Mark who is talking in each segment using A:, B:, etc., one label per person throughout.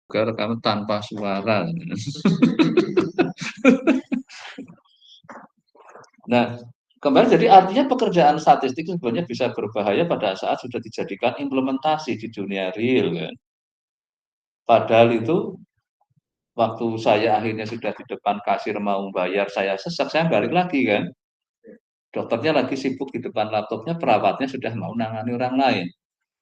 A: rekaman tanpa suara. Nah, kembali jadi artinya pekerjaan statistik sebenarnya bisa berbahaya pada saat sudah dijadikan implementasi di dunia real kan. Padahal itu waktu saya akhirnya sudah di depan kasir mau bayar, saya sesak, saya balik lagi kan. Dokternya lagi sibuk di depan laptopnya, perawatnya sudah mau nangani orang lain.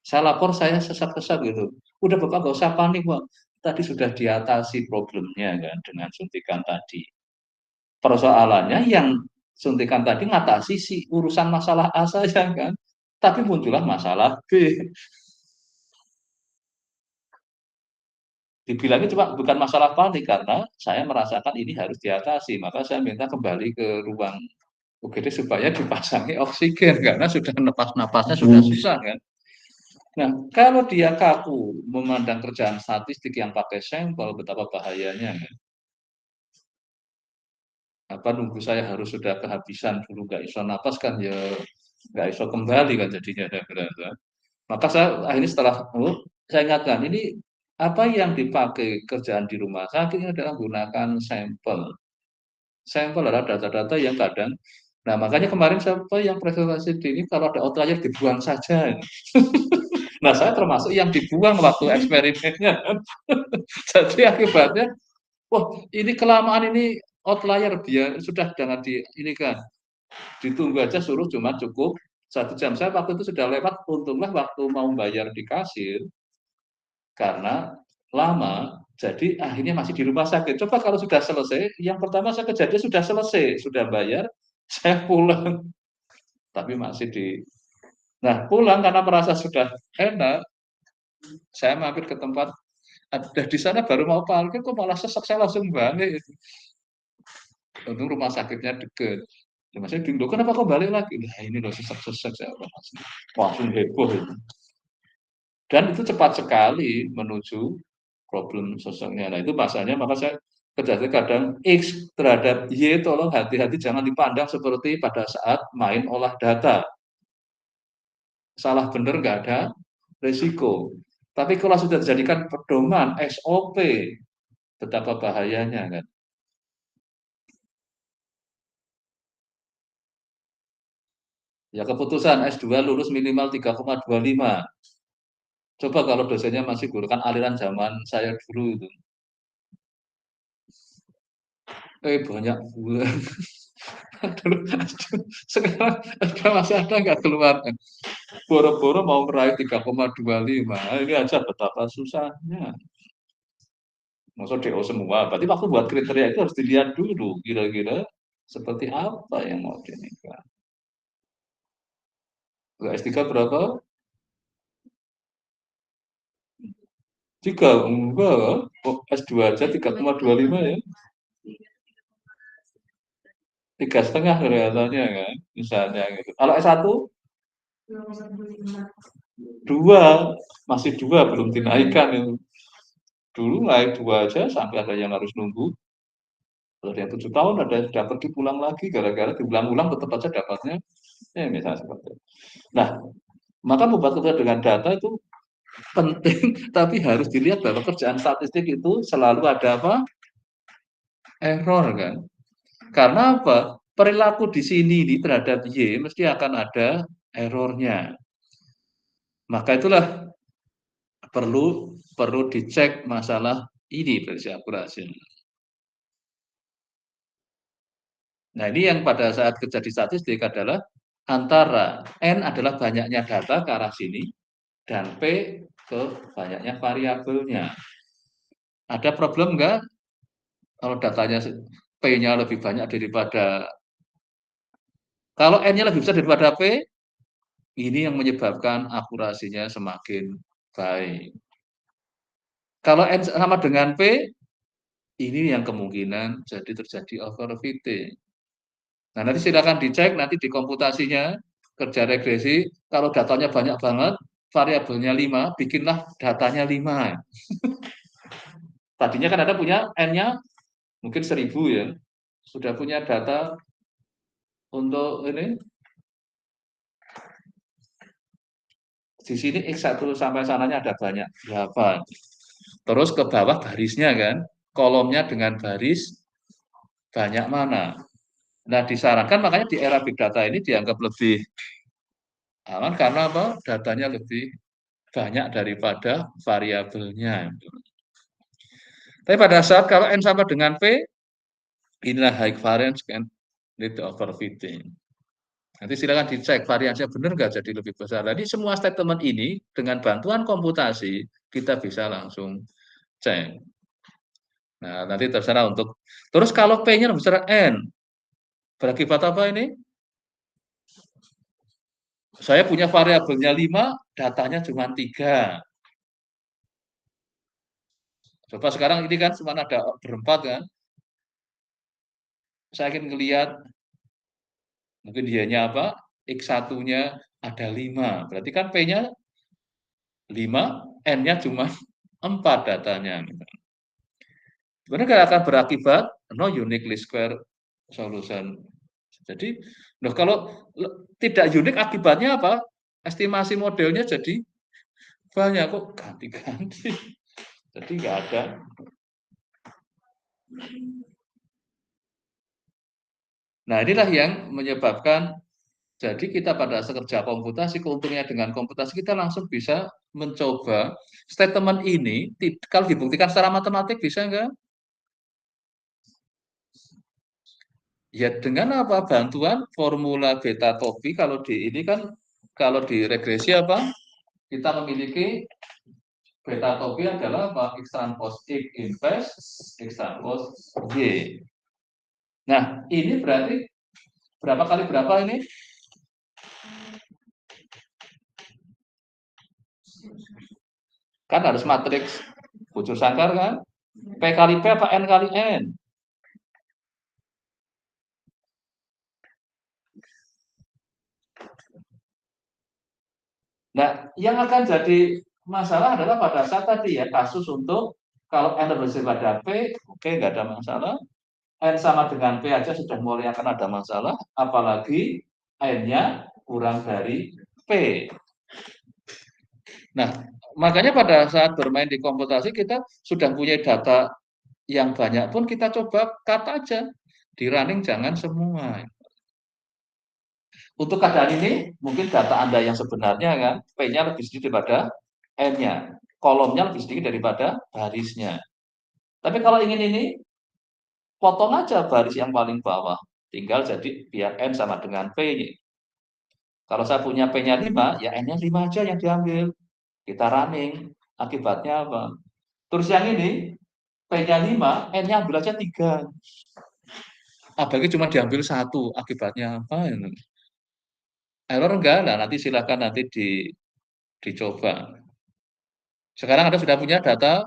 A: Saya lapor, saya sesak-sesak gitu. Udah Bapak nggak usah panik, Pak. Tadi sudah diatasi problemnya kan dengan suntikan tadi. Persoalannya yang suntikan tadi ngatasi si urusan masalah A saja kan. Tapi muncullah masalah B. Dibilangnya cuma bukan masalah panik karena saya merasakan ini harus diatasi. Maka saya minta kembali ke ruang UGD supaya dipasangi oksigen karena sudah napas-napasnya sudah susah kan. Nah, kalau dia kaku memandang kerjaan statistik yang pakai sampel, betapa bahayanya kan. Apa nunggu saya harus sudah kehabisan dulu nggak iso napas kan ya nggak iso kembali kan jadinya saya kira. Maka saya akhirnya setelah saya ingatkan ini apa yang dipakai kerjaan di rumah sakit ini adalah menggunakan sampel. Sampel adalah data-data yang kadang. Nah makanya kemarin siapa yang presentasi ini kalau ada outlier dibuang saja. Nah saya termasuk yang dibuang waktu eksperimennya. Jadi akibatnya, wah ini kelamaan ini outlier biar sudah jangan di ini kan ditunggu aja suruh cuma cukup 1 jam. Saya waktu itu sudah lewat, untunglah waktu mau bayar di kasir karena lama, jadi akhirnya masih di rumah sakit. Coba kalau sudah selesai, yang pertama saya kejadian sudah selesai, sudah bayar, saya pulang, tapi masih di. Nah pulang karena merasa sudah enak, saya mampir ke tempat ada di sana baru mau parkir kok malah sesek saya langsung balik. Untung rumah sakitnya deket. Ya, Mas bingung, kenapa kok balik lagi? Nah ini loh sesek-sesek saya langsung heboh itu. Dan itu cepat sekali menuju problem seseknya. Nah itu masanya maka saya kejadian kadang X terhadap Y tolong hati-hati jangan dipandang seperti pada saat main olah data. Salah benar nggak ada risiko. Tapi kalau sudah dijadikan pedoman SOP, betapa bahayanya kan. Ya keputusan S2 lulus minimal 3,25. Coba kalau dosennya masih guru kan aliran zaman saya dulu itu. Banyak bulan. Sekarang masih ada nggak keluar? Boro-boro mau meraih 3,25. Ini aja betapa susahnya. Maksud DO semua. Berarti waktu buat kriteria itu harus dilihat dulu. Kira-kira seperti apa yang mau dinikah. S3 berapa? 3, enggak. Oh, S2 aja 3,25 ya. 3,5 kelihatannya kan. Misalnya gitu. Kalau S1? 2. Masih 2, belum dinaikkan itu. Dulu naik 2 aja sampai ada yang harus nunggu. Ada yang 7 tahun, ada yang sudah pergi pulang lagi gara-gara diulang-ulang tetap aja dapatnya misalnya seperti itu. Nah, maka membuat kerja dengan data itu penting, tapi harus dilihat bahwa kerjaan statistik itu selalu ada apa? Error kan. Karena apa? Perilaku di sini ini terhadap Y mesti akan ada errornya. Maka itulah perlu perlu dicek masalah ini versi akurasi. Nah, ini yang pada saat kerja di statistik adalah antara N adalah banyaknya data ke arah sini dan P ke banyaknya variabelnya. Ada problem enggak kalau datanya P-nya lebih banyak daripada kalau N-nya lebih besar daripada P, ini yang menyebabkan akurasinya semakin baik. Kalau N sama dengan P, ini yang kemungkinan jadi terjadi overfitting. Nah, nanti silakan dicek nanti di komputasinya, kerja regresi, kalau datanya banyak banget, variabelnya 5, bikinlah datanya 5. Tadinya kan Anda punya N-nya mungkin 1000 ya. Sudah punya data untuk ini, di sini X1 sampai sananya ada banyak, berapa. Terus ke bawah barisnya kan, kolomnya dengan baris banyak mana. Nah, disarankan makanya di era big data ini dianggap lebih aman karena apa? Datanya lebih banyak daripada variabelnya. Tapi pada saat kalau N sama dengan P, inilah high variance and need overfitting. Nanti silakan dicek variansinya benar nggak jadi lebih besar. Jadi semua statement ini dengan bantuan komputasi kita bisa langsung cek. Nah, nanti terserah untuk terus kalau P-nya besar N, berakibat apa ini? Saya punya variabelnya 5, datanya cuma 3. Coba sekarang ini kan cuma ada berempat kan. Saya ingin ngelihat mungkin dianya apa? X1-nya ada 5. Berarti kan P-nya 5, N-nya cuma 4 datanya. Sebenarnya nggak akan berakibat no unique least square solution. Jadi, loh kalau tidak unik akibatnya apa? Estimasi modelnya jadi banyak kok ganti-ganti. Jadi nggak ada. Nah, inilah yang menyebabkan jadi kita pada saat kerja komputasi, keuntungnya dengan komputasi kita langsung bisa mencoba statement ini kalau dibuktikan secara matematik bisa enggak? Ya dengan apa? Bantuan formula beta topi kalau di ini kan kalau di regresi apa? Kita memiliki beta topi adalah apa? X transpose X inverse X transpose Y. Nah, ini berarti berapa kali berapa ini? Kan harus matriks bujur sangkar kan? P kali P apa N kali N? Nah, yang akan jadi masalah adalah pada saat tadi ya kasus untuk kalau N lebih pada P, oke nggak ada masalah. N sama dengan P aja sudah mulai akan ada masalah, apalagi N-nya kurang dari P. Nah, makanya pada saat bermain di komputasi kita sudah punya data yang banyak pun kita coba cut aja. Di running jangan semua. Untuk keadaan ini, mungkin data Anda yang sebenarnya kan, P-nya lebih sedikit daripada N-nya. Kolomnya lebih sedikit daripada barisnya. Tapi kalau ingin ini, potong aja baris yang paling bawah. Tinggal jadi biar N sama dengan P. Kalau saya punya P-nya 5, ya N-nya 5 aja yang diambil. Kita running. Akibatnya apa? Terus yang ini, P-nya 5, N-nya ambil aja 3. Apalagi cuma diambil 1. Akibatnya apa? Error enggak? Nah, nanti silakan nanti dicoba. Sekarang Anda sudah punya data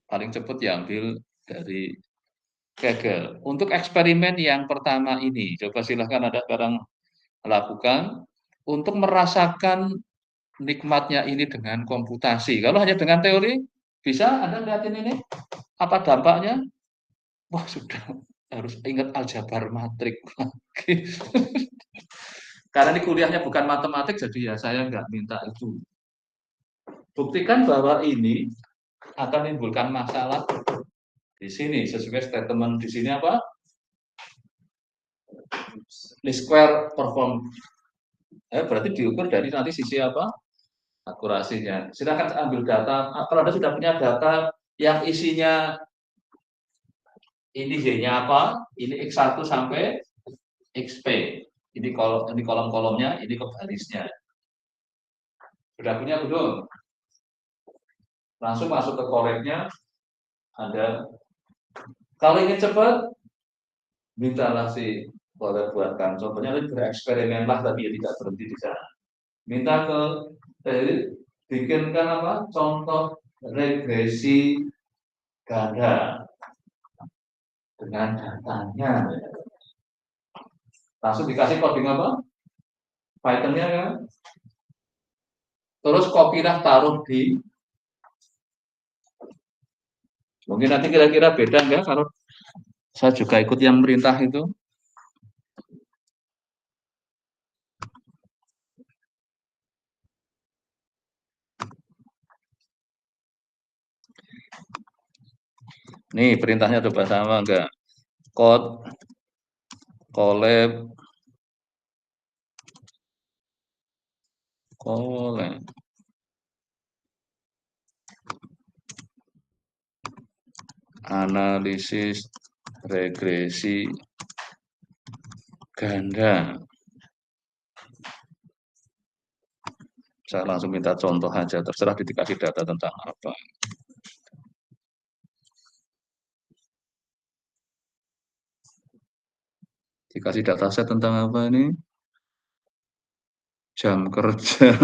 A: paling cepat diambil dari Kaggle. Untuk eksperimen yang pertama ini, coba silahkan Anda sekarang lakukan untuk merasakan nikmatnya ini dengan komputasi. Kalau hanya dengan teori, bisa Anda lihatin ini, apa dampaknya? Wah, sudah harus ingat aljabar matrik. Karena ini kuliahnya bukan matematik, jadi ya saya nggak minta itu. Buktikan bahwa ini akan menimbulkan masalah di sini sesuai statement di sini apa? Least square perform berarti diukur dari nanti sisi apa? Akurasinya. Silakan ambil data. Kalau Anda sudah punya data yang isinya ini Y-nya apa? Ini X1 sampai XP. Ini kolom-kolomnya, ini ke barisnya. Sudah punya belum? Langsung masuk ke koreknya. Ada. Kalau ingin cepat, mintalah si boleh buatkan. Contohnya bereksperimen lah, tapi ya tidak berhenti di sana. Minta ke bikinkan apa? Contoh regresi ganda dengan datanya. Langsung dikasih coding apa? Python-nya kan? Terus kopilah taruh di mungkin nanti kira-kira beda enggak kalau saya juga ikut yang merintah itu. Nih perintahnya coba sama enggak? Code, collab, collab, analisis regresi ganda. Saya langsung minta contoh aja, terserah dikasih data tentang apa. Dikasih data set tentang apa ini? Jam kerja.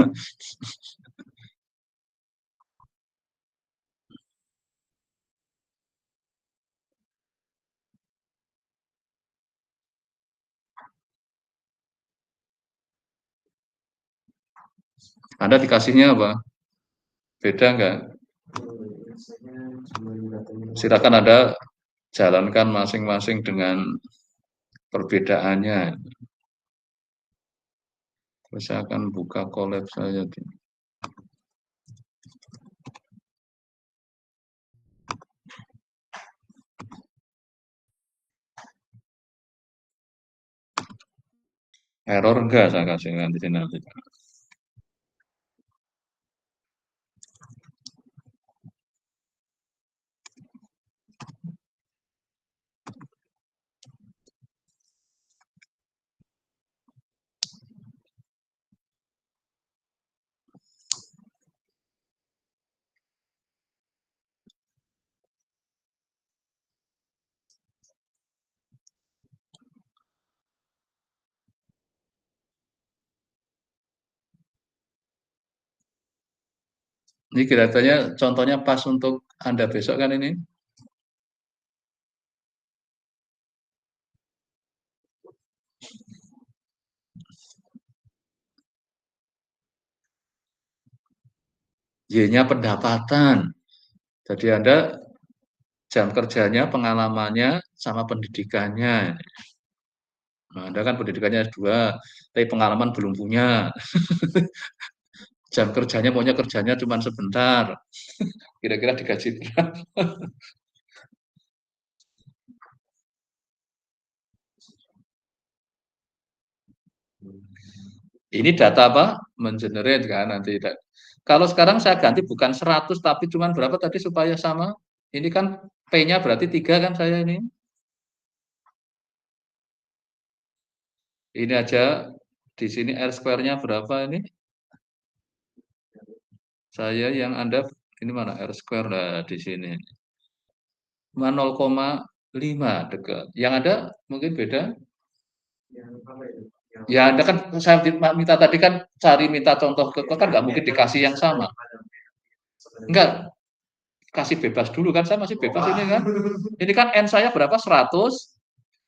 A: Anda dikasihnya apa? Beda nggak? Silakan Anda jalankan masing-masing dengan perbedaannya. Terus saya akan buka collab saya. Error enggak saya kasih nanti. Ini kelihatannya contohnya pas untuk Anda besok kan ini? Y-nya pendapatan. Jadi Anda jam kerjanya, pengalamannya, sama pendidikannya. Nah, Anda kan pendidikannya S2, tapi pengalaman belum punya. Jam kerjanya maunya kerjanya cuma sebentar. Kira-kira digaji berapa? Ini data apa? Mengenerate kan nanti. Kalau sekarang saya ganti bukan 100 tapi cuma berapa tadi supaya sama? Ini kan P-nya berarti 3 kan saya ini. Ini aja di sini R square-nya berapa ini? Saya yang Anda ini mana R square lah di sini. Cuma 0,5 dekat. Yang ada mungkin beda. Ya Anda kan saya minta tadi kan cari minta contoh ke kan nggak mungkin dikasih yang sama. Enggak, kasih bebas dulu kan saya masih bebas ini kan. Ini kan N saya berapa? 100,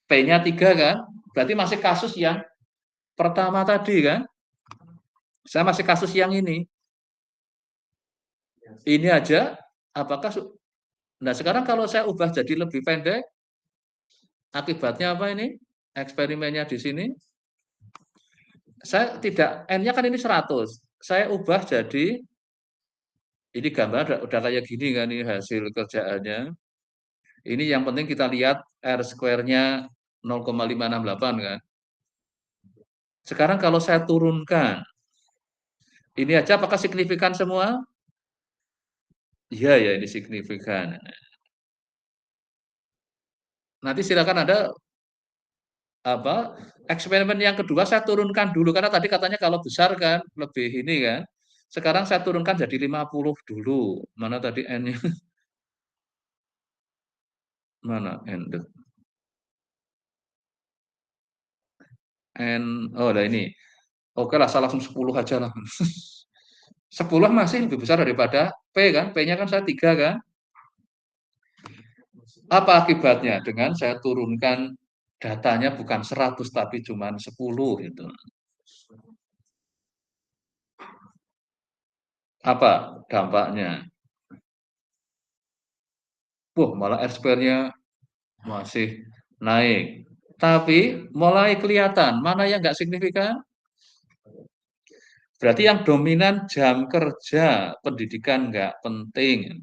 A: P-nya 3 kan. Berarti masih kasus yang pertama tadi kan. Saya masih kasus yang ini. Ini aja apakah nah sekarang kalau saya ubah jadi lebih pendek, akibatnya apa ini? Eksperimennya di sini, saya tidak, N-nya kan ini 100. Saya ubah jadi, ini gambar udah kayak gini kan ini hasil kerjaannya. Ini yang penting kita lihat R square-nya 0,568 kan. Sekarang kalau saya turunkan, ini aja apakah signifikan semua? Iya ya ini signifikan. Nanti silakan Anda apa eksperimen yang kedua saya turunkan dulu karena tadi katanya kalau besar kan lebih ini kan. Sekarang saya turunkan jadi 50 dulu. Mana tadi N-nya? Mana N? N oh lah ini. Oke lah, saya langsung 10 aja lah. 10 masih lebih besar daripada P kan? P-nya kan saya 3 kan? Apa akibatnya? Dengan saya turunkan datanya bukan 100 tapi cuma 10 itu. Apa dampaknya? Wah, malah R square-nya masih naik. Tapi mulai kelihatan mana yang nggak signifikan. Berarti yang dominan jam kerja, pendidikan nggak penting.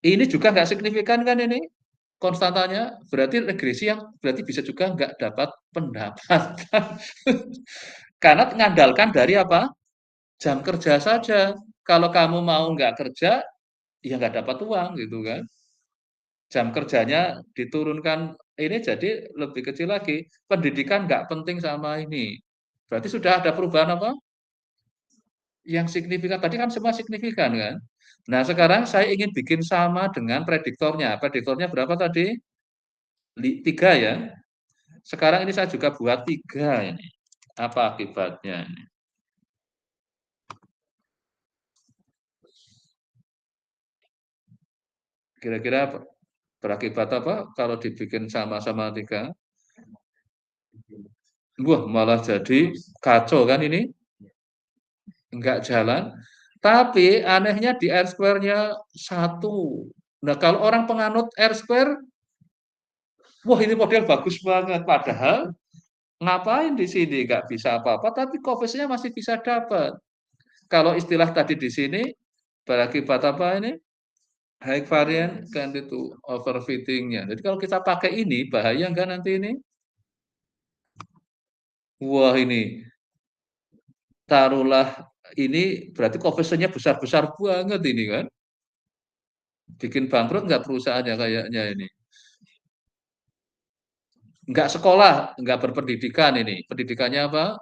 A: Ini juga nggak signifikan kan ini konstantanya, berarti regresi yang berarti bisa juga nggak dapat pendapatan. Karena mengandalkan dari apa? Jam kerja saja. Kalau kamu mau nggak kerja, ya nggak dapat uang gitu kan. Jam kerjanya diturunkan ini jadi lebih kecil lagi. Pendidikan nggak penting sama ini. Berarti sudah ada perubahan apa? Yang signifikan. Tadi kan semua signifikan kan. Nah sekarang saya ingin bikin sama dengan prediktornya. Prediktornya berapa tadi? Tiga ya. Sekarang ini saya juga buat tiga ini. Apa akibatnya ini? Kira-kira berakibat apa kalau dibikin sama-sama tiga? Wah, malah jadi kacau kan ini, nggak jalan. Tapi anehnya di R square-nya satu. Nah, kalau orang penganut R square, wah ini model bagus banget. Padahal ngapain di sini nggak bisa apa-apa, tapi coefisiennya masih bisa dapat. Kalau istilah tadi di sini berakibat apa ini? High variant kan itu overfitting-nya. Jadi kalau kita pakai ini bahaya nggak nanti ini? Wah ini taruhlah ini berarti coefisiennya besar-besar banget ini kan. Bikin bangkrut nggak perusahaannya kayaknya ini. Nggak sekolah, nggak berpendidikan ini. Pendidikannya apa?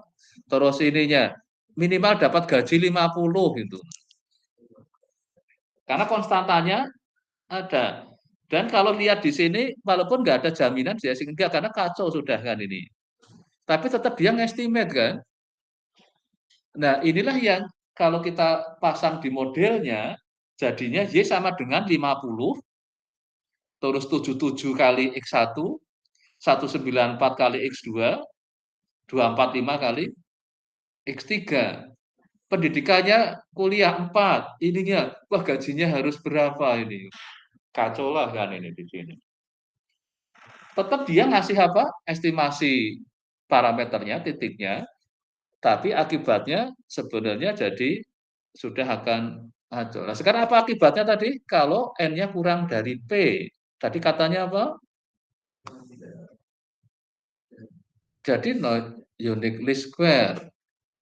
A: Terus ininya minimal dapat gaji 50 gitu. Karena konstantanya ada. Dan kalau lihat di sini, walaupun nggak ada jaminan dia enggak karena kacau sudah kan ini. Tapi tetap dia ngestimate kan. Nah inilah yang kalau kita pasang di modelnya, jadinya Y sama dengan 50, terus 77 kali X1, 194 kali X2, 245 kali X3. Pendidikannya kuliah 4, ininya, wah gajinya harus berapa ini. Kacau lah kan ini di sini. Tetap dia ngasih apa? Estimasi parameternya, titiknya, tapi akibatnya sebenarnya jadi sudah akan hancur. Nah, sekarang apa akibatnya tadi? Kalau N-nya kurang dari P. Tadi katanya apa? Jadi no unique least square.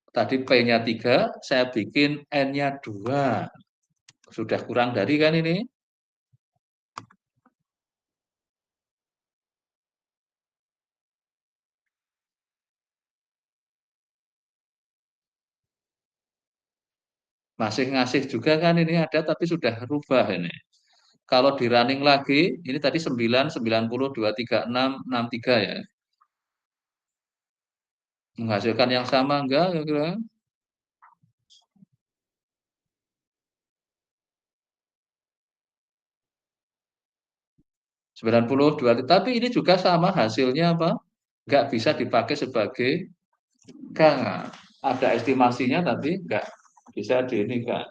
A: Tadi P-nya 3, saya bikin N-nya 2. Sudah kurang dari kan ini? Masih ngasih juga kan ini ada, tapi sudah rubah ini. Kalau di running lagi, ini tadi 9, 90, 236, 63 ya. Menghasilkan yang sama enggak? Kira-kira? 92, tapi ini juga sama hasilnya apa? Nggak bisa dipakai sebagai enggak. Ada estimasinya tapi nggak bisa diinikan.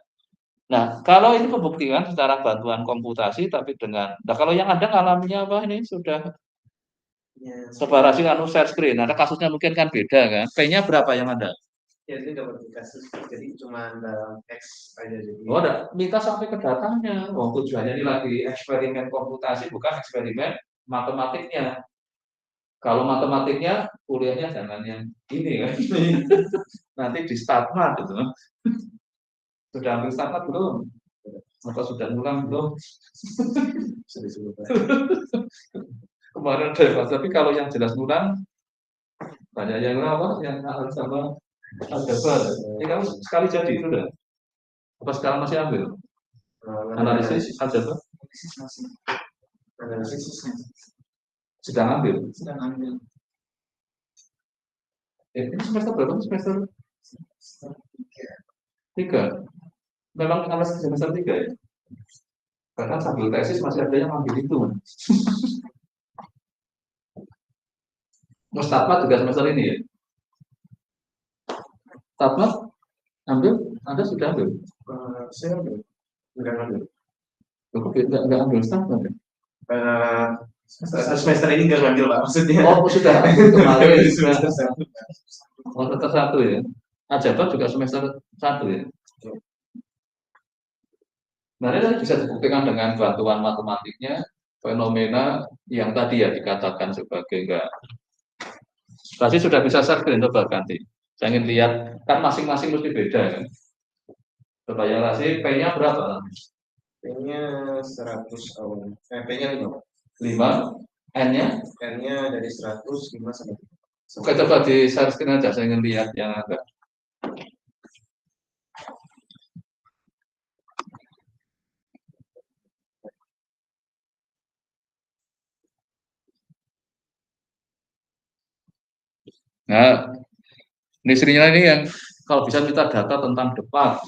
A: Nah, kalau ini pembuktian secara bantuan komputasi tapi dengan nah kalau yang ada ngalaminnya apa ini sudah separasi anu share screen. Ada kasusnya mungkin kan beda kan. P-nya berapa yang ada?
B: Ya, itu dapat kasus. Jadi cuma dalam X aja jadi.
A: Oh, ada minta sampai ke datanya. Oh, tujuannya ini lagi eksperimen komputasi bukan eksperimen matematiknya. Kalau matematiknya kuliahnya jangan yang ini kan. Nanti di Statmat itu. Sudah ambil Statmat belum? Atau sudah ngulang belum? Kemarin ada, tapi kalau yang jelas ngulang banyak yang apa? Yang harus sama ada bar. Ini kamu sekali jadi itu udah. Apa sekarang masih ambil? Analisis ada tuh?
B: Analisis masih. Analisis
A: Sedang ambil.
B: sedang ambil.
A: Ini semester berapa? Semester 3. Memang analisis semester 3 ya? Karena sambil tesis masih ada yang ambil itu. Mustafa juga semester ini ya? Mustafa ambil? Anda sudah ambil?
B: Saya ambil. Enggak ambil.
A: Kok enggak ambil Mustafa ya?
B: Semester ini enggak ambil Pak maksudnya.
A: Oh, sudah ambil kemarin. Oh, semester 1 ya? Ajabar juga semester 1 ya? Nah, ini nanti bisa dibuktikan dengan bantuan matematiknya, fenomena yang tadi ya dikatakan sebagai enggak. Pasti sudah bisa share screen, coba ganti. Saya ingin lihat, kan masing-masing mesti beda kan. Coba yang Rasi, P-nya berapa?
B: P-nya 100 awal. P-nya 5.
A: 5, N-nya?
B: N-nya dari 100, 5 sampai.
A: Oke, coba di share screen aja, saya ingin lihat yang agak. Nah, ini istrinya ini yang kalau bisa minta data tentang depan.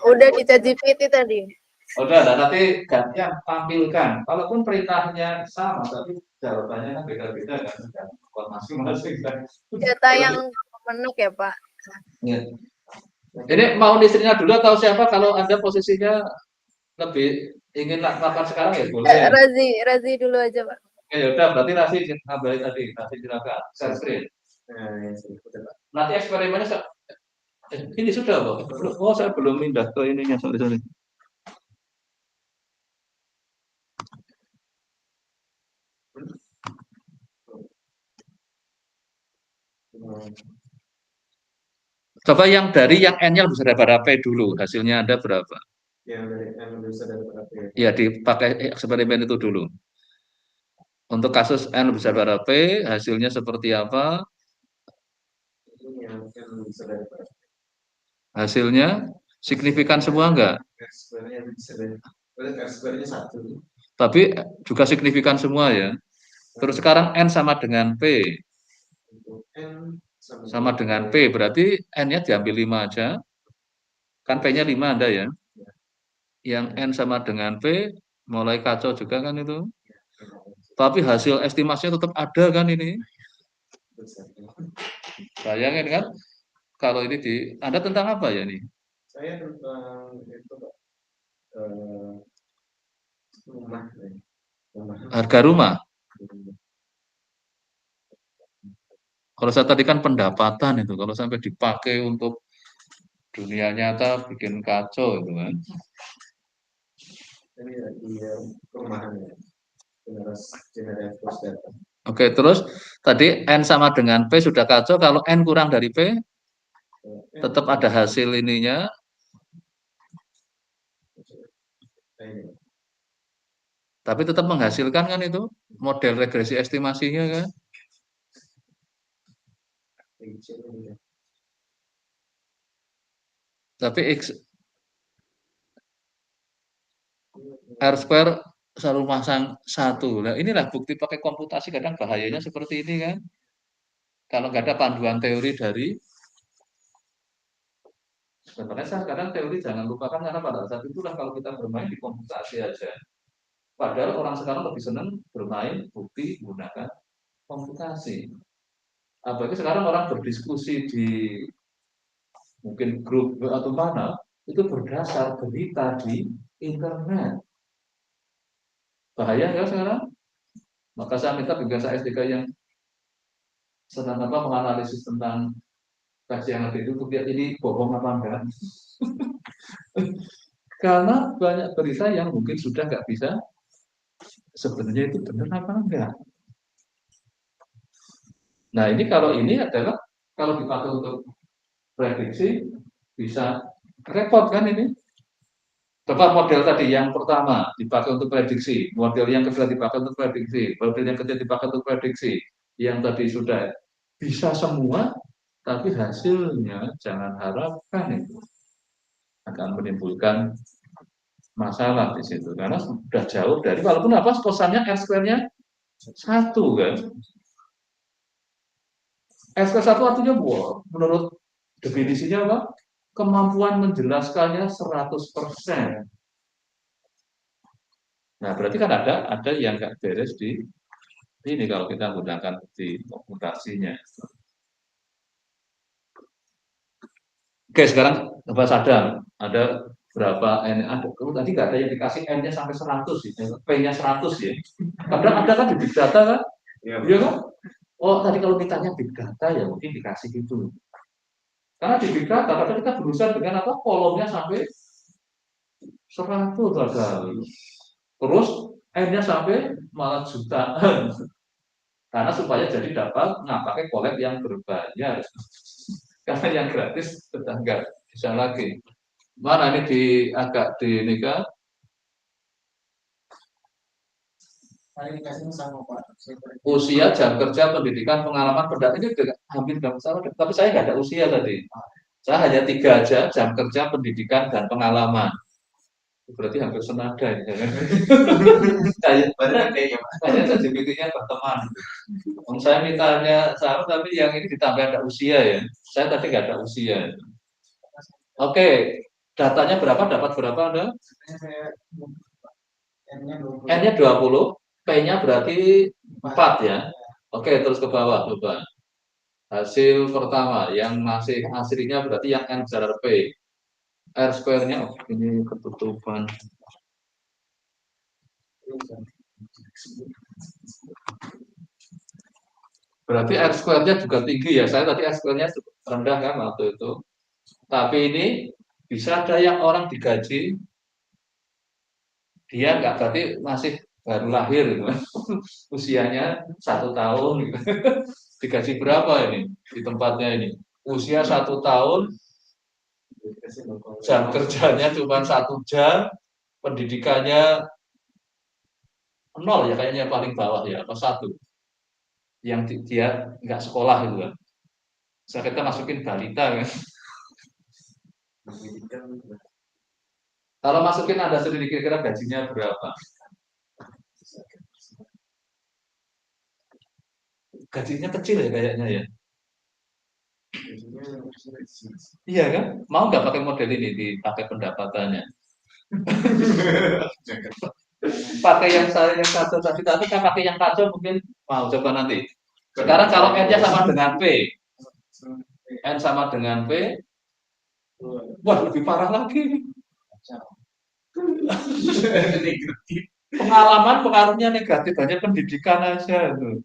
C: Udah di ChatGPT tadi.
A: Udah, nanti gantian tampilkan. Walaupun perintahnya sama, tapi jawabannya kan beda-beda kan. Masing-masing kan.
C: Data yang menuk ya Pak.
A: Ya. Ini mau istrinya dulu atau siapa? Kalau Anda posisinya lebih ingin lakukan sekarang ya boleh.
C: Razi dulu aja Pak.
A: Ya udah, berarti Rasi ngambil tadi, Rasi silakan. Share screen. Nanti eksperimennya ini sudah Pak. Oh, saya belum pindah ke ininya, sorry. Coba yang dari yang N-nya lebih besar daripada P dulu, hasilnya Anda berapa?
B: Yang dari N lebih besar daripada P.
A: Ya, dipakai eksperimen itu dulu. Untuk kasus N lebih besar daripada P, hasilnya seperti apa?
B: Ini yang N lebih besar daripada P.
A: Hasilnya signifikan semua enggak?
B: R-square-nya lebih besar daripada R-square-nya 1.
A: Tapi juga signifikan semua ya. Terus sekarang N sama dengan P.
B: Untuk N
A: Sama dengan P, berarti N-nya diambil 5 aja. Kan P-nya 5 Anda ya. Yang N sama dengan P, mulai kacau juga kan itu. Tapi hasil estimasinya tetap ada kan ini. Bayangin kan, kalau ini Anda tentang apa ya nih?
B: Saya tentang itu Pak, rumah.
A: Harga rumah. Kalau saya tadi kan pendapatan itu, kalau sampai dipakai untuk dunia nyata bikin kacau itu kan.
B: Ini di perumahan ya, generator data.
A: Oke, terus tadi N sama dengan P sudah kacau, kalau N kurang dari P, tetap ada hasil ininya. Tapi tetap menghasilkan kan itu, model regresi estimasinya kan. Tapi X R square selalu masang 1. Nah, inilah bukti pakai komputasi kadang bahayanya seperti ini kan. Kalau nggak ada panduan teori dari sebenarnya saya kadang teori jangan lupakan karena pada saat itulah kalau kita bermain di komputasi aja. Padahal orang sekarang lebih senang bermain bukti menggunakan komputasi. Apalagi sekarang orang berdiskusi di mungkin grup atau mana itu berdasar berita di internet. Bahaya ya sekarang. Maka saya minta bikin saya S3 yang sedang menganalisis tentang kajian yang itu untuk lihat ini bohong apa enggak. Karena banyak berita yang mungkin sudah nggak bisa sebenarnya itu benar apa enggak. Nah ini kalau ini adalah kalau dipakai untuk prediksi bisa repot kan ini. Coba model tadi yang pertama dipakai untuk prediksi, model yang kedua dipakai untuk prediksi, model yang ketiga dipakai untuk prediksi. Yang tadi sudah bisa semua, tapi hasilnya jangan harapkan itu akan menimbulkan masalah di situ karena sudah jauh dari walaupun apa kosannya R square-nya 1 kan. R square 1 artinya menurut definisinya apa? Kemampuan menjelaskannya 100%. Nah, berarti kan ada yang nggak beres di ini kalau kita menggunakan di komputasinya. Oke, sekarang coba sadar ada berapa N ada. Tadi nggak ada yang dikasih N-nya sampai 100 sih, P-nya 100 ya. Kadang ada kan di big data kan? Iya kan? Oh, tadi kalau mintanya big data ya mungkin dikasih gitu. Karena di Big Data kadang kita berusaha dengan apa kolomnya sampai 100 ada. Terus N-nya sampai malah jutaan. Karena supaya jadi dapat pakai collab yang berbayar. Karena yang gratis sudah nggak bisa lagi. Mana ini agak di ini kan? Usia, jam kerja, pendidikan, pengalaman, pendapat ini hampir sama. Tapi saya nggak ada usia tadi. Saya hanya 3 aja, jam kerja, pendidikan, dan pengalaman. Berarti hampir senada ini. Kayaknya ChatGPT-nya berteman. Saya mintanya sama, tapi yang ini ditambah ada usia ya. Saya tadi nggak ada usia. Oke, datanya berapa? Dapat berapa Anda? N-nya 20, P-nya berarti 4 ya. Oke, terus ke bawah coba. Hasil pertama yang masih aslinya berarti yang N besar P. R square-nya ini ketutupan. Berarti R square-nya juga tinggi ya. Saya tadi R square-nya rendah kan waktu itu. Tapi ini bisa ada yang orang digaji, dia nggak berarti masih baru lahir gitu. Usianya 1 tahun gitu. Digaji berapa ini di tempatnya ini? Usia 1 tahun, jam kerjanya cuma 1 jam, pendidikannya 0 ya kayaknya paling bawah ya, atau 1. Yang dia nggak sekolah gitu kan. Saya kita masukin balita kan. Kalau masukin Anda sendiri kira-kira gajinya berapa? Gajinya kecil ya kayaknya ya. Iya kan? Mau nggak pakai model ini dipakai pendapatannya? Pakai yang saya yang kacau tadi kan pakai yang kacau mungkin mau coba nanti. Sekarang kalau N-nya sama dengan P, N sama dengan P, wah lebih parah lagi. Pengalaman pengaruhnya negatif hanya pendidikan aja tuh.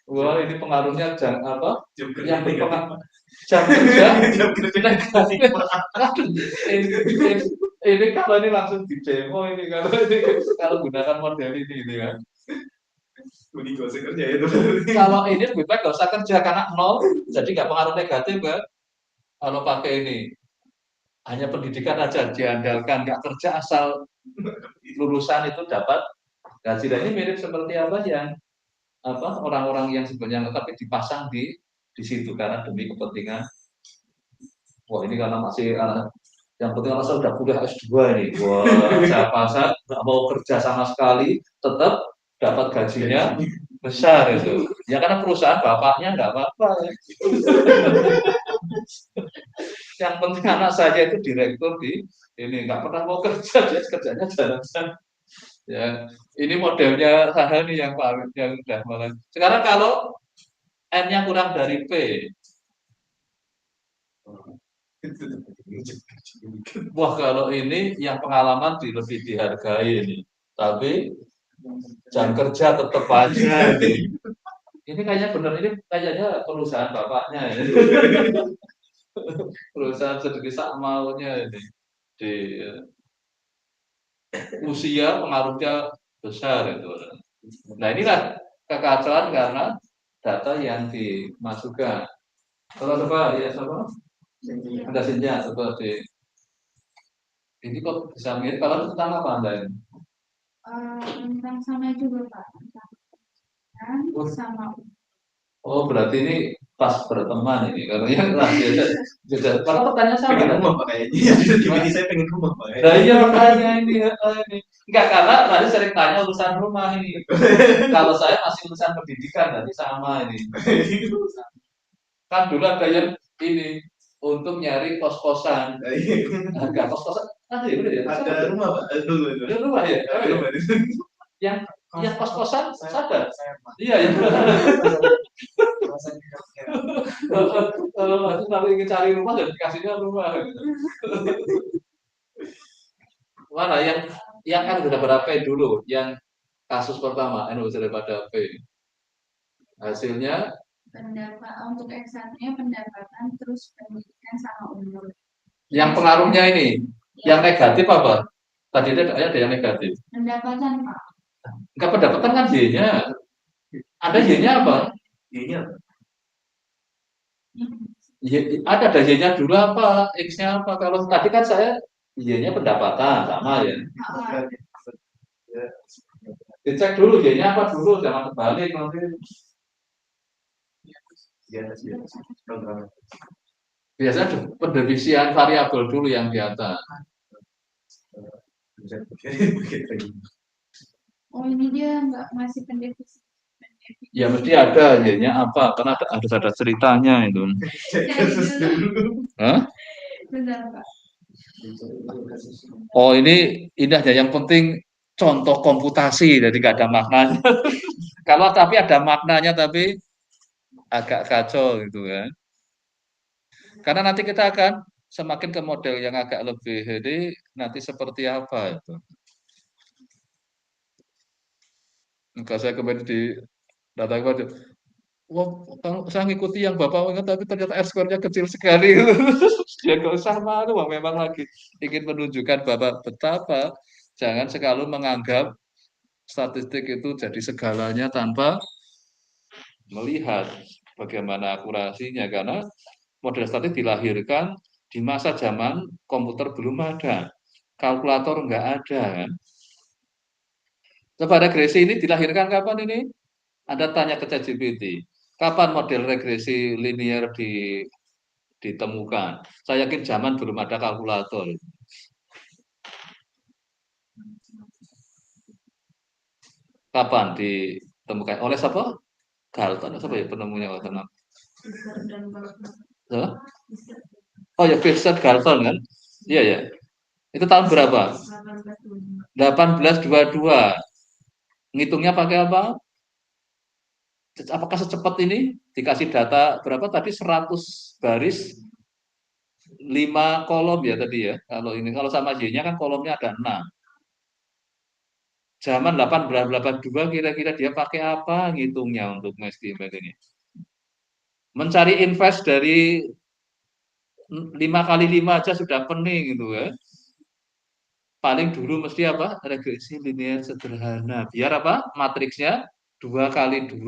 A: Wah ini pengaruhnya apa? Yang berpengaruh jam kerja negatif. Ini kalau ini langsung di demo ini kalau gunakan model ini kan. Kalau ini lebih baik nggak usah kerja karena 0, jadi nggak pengaruh negatif kan. Kalau pakai ini hanya pendidikan aja diandalkan, nggak kerja asal lulusan itu dapat gaji. Dan ini mirip seperti apa yang orang-orang yang sebenarnya tapi dipasang di situ karena demi kepentingan. Wah ini karena masih yang penting kalau saya udah kuliah S2 ini, wah saya pasang nggak mau kerja sama sekali, tetap dapat gajinya besar itu. Ya karena perusahaan bapaknya nggak apa-apa. Ya. Yang penting anak saya itu direktur di ini nggak pernah mau kerja, dia kerjanya jarang-jarang. Ya, ini modelnya sana nih yang udah malah. Sekarang kalau N-nya kurang dari P, wah kalau ini yang pengalaman lebih dihargai ini, tapi jam kerja tetap aja ini. Ini kayaknya benar ini kayaknya perusahaan bapaknya ini. Perusahaan sedikit sak maunya ini di usia pengaruhnya besar itu. Nah inilah kekacauan karena data yang dimasukkan. Kalau coba ya sama ada senja seperti ini kok bisa mirip kalau tentang apa Anda ini?
D: Tentang sama juga Pak, tentang sama.
A: Oh berarti ini pas berteman ini kalau yang rahasia beda. Kalau pertanyaan sama
B: pengen rumah Pak kayaknya. Gimana saya pengen rumah Pak.
A: Nah iya makanya ini enggak karena tadi sering tanya urusan rumah ini. Kalau saya masih urusan pendidikan nanti sama ini. Kan dulu ada yang ini untuk nyari kos-kosan. Harga kos-kosan ada ya?
B: Ada rumah Pak, ada dulu.
A: Ada rumah ya? Yang kos-kosan sadar? Iya ya. Kalau ingin cari rumah dan dikasihnya rumah. Mana yang kan sudah berapa dulu? Yang kasus pertama N besar daripada P. Hasilnya
D: Untuk X1-nya pendapatan terus pendidikan sama umur.
A: Yang pengaruhnya ini, yang negatif apa? Tadi ada yang negatif.
D: Pendapatan, Pak.
A: Enggak pendapatan kan Y-nya. Ada Y-nya apa?
B: Y-nya
A: Ada Y-nya dulu apa? X-nya apa? Kalau tadi kan saya Y-nya pendapatan sama ya. Dicek dulu Y-nya apa dulu, jangan terbalik nanti. Biasanya pendefisian variabel dulu yang di atas.
D: Oh, ini dia nggak ngasih pendefisi.
A: Ya mesti ada Y-nya apa, karena ada ceritanya itu. Hah?
D: Bentar, Pak.
A: Oh ini aja yang penting contoh komputasi, jadi nggak ada maknanya. Kalau tapi ada maknanya tapi agak kacau gitu kan. Karena nanti kita akan semakin ke model yang agak lebih ini nanti seperti apa itu. Kalau saya kembali di data kemarin, wah kalau saya ngikuti yang Bapak ingat tapi ternyata R-score-nya kecil sekali. Ya nggak usah malu, Bang. Memang lagi ingin menunjukkan Bapak betapa jangan selalu menganggap statistik itu jadi segalanya tanpa melihat bagaimana akurasinya karena model statistik dilahirkan di masa zaman komputer belum ada, kalkulator nggak ada kan. Coba regresi ini dilahirkan kapan ini? Anda tanya ke ChatGPT, kapan model regresi linear ditemukan? Saya yakin zaman belum ada kalkulator. Kapan ditemukan? Oleh siapa? Galton, siapa ya penemunya waktu itu? Huh? Oh ya, Vincent Galton kan? Iya ya. Itu tahun berapa? 1822. Ngitungnya pakai apa? Apakah secepat ini? Dikasih data berapa tadi? 100 baris 5 kolom ya tadi ya. Kalau ini kalau sama Y-nya kan kolomnya ada 6. Zaman 1882 kira-kira dia pakai apa ngitungnya untuk estimate ini? Mencari invest dari 5 kali 5 aja sudah pening gitu ya. Paling dulu mesti apa? Regresi linear sederhana. Biar apa? Matriksnya 2 kali 2.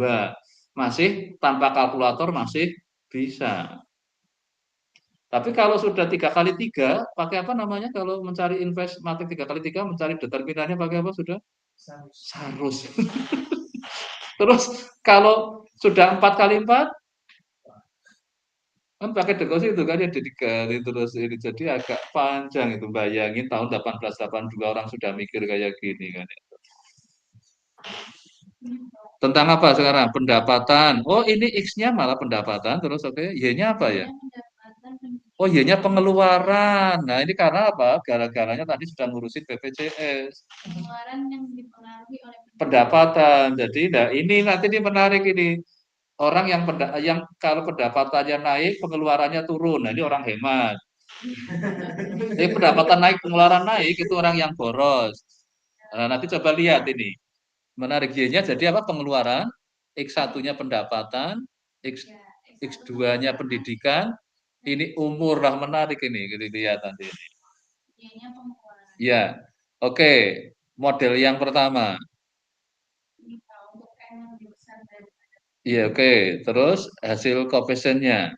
A: Masih tanpa kalkulator masih bisa. Tapi kalau sudah 3 kali 3, pakai apa namanya? Kalau mencari invest matrik 3 kali 3, mencari determinannya pakai apa sudah? Sarus. Terus kalau sudah 4 kali 4, kan pakai dekosi itu kan ya jadi kali terus ini jadi agak panjang itu bayangin tahun 1882 orang sudah mikir kayak gini kan. Tentang apa sekarang? Pendapatan. Oh, ini X-nya malah pendapatan terus oke. Y-nya apa ya? Oh, Y-nya pengeluaran. Nah, ini karena apa? Gara-garanya tadi sudah ngurusin BPJS.
D: Pengeluaran yang dipengaruhi oleh
A: Pendapatan. Jadi, nah ini nanti ini menarik ini. Orang yang kalau pendapatannya naik, pengeluarannya turun. Nah, ini orang hemat. Jadi pendapatan naik, pengeluaran naik, itu orang yang boros. Nah, nanti coba lihat ini. Menarik Y-nya jadi apa? Pengeluaran, X1-nya pendapatan, X2-nya pendidikan, ini umur lah menarik ini, kita lihat nanti ini.
D: Y-nya pengeluaran.
A: Ya, oke. Model yang pertama.
D: Untuk N yang lebih besar daripada
A: Iya, oke. Terus hasil koefisiennya.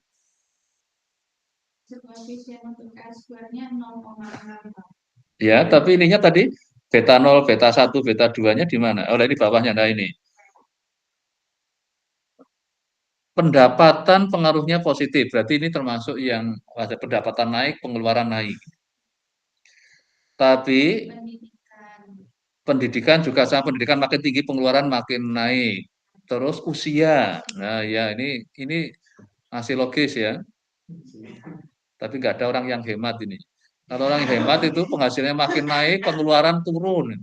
D: koefisien untuk R-square-nya 0,6.
A: Ya, tapi ininya tadi beta 0, beta 1, beta 2-nya di mana? Oh, ini bawahnya. Nah, ini. Pendapatan pengaruhnya positif. Berarti ini termasuk yang ada pendapatan naik, pengeluaran naik. Tapi pendidikan juga sama, pendidikan makin tinggi, pengeluaran makin naik. Terus usia. Nah, ya ini masih logis ya. Tapi nggak ada orang yang hemat ini. Kalau orang yang hemat itu penghasilannya makin naik, pengeluaran turun.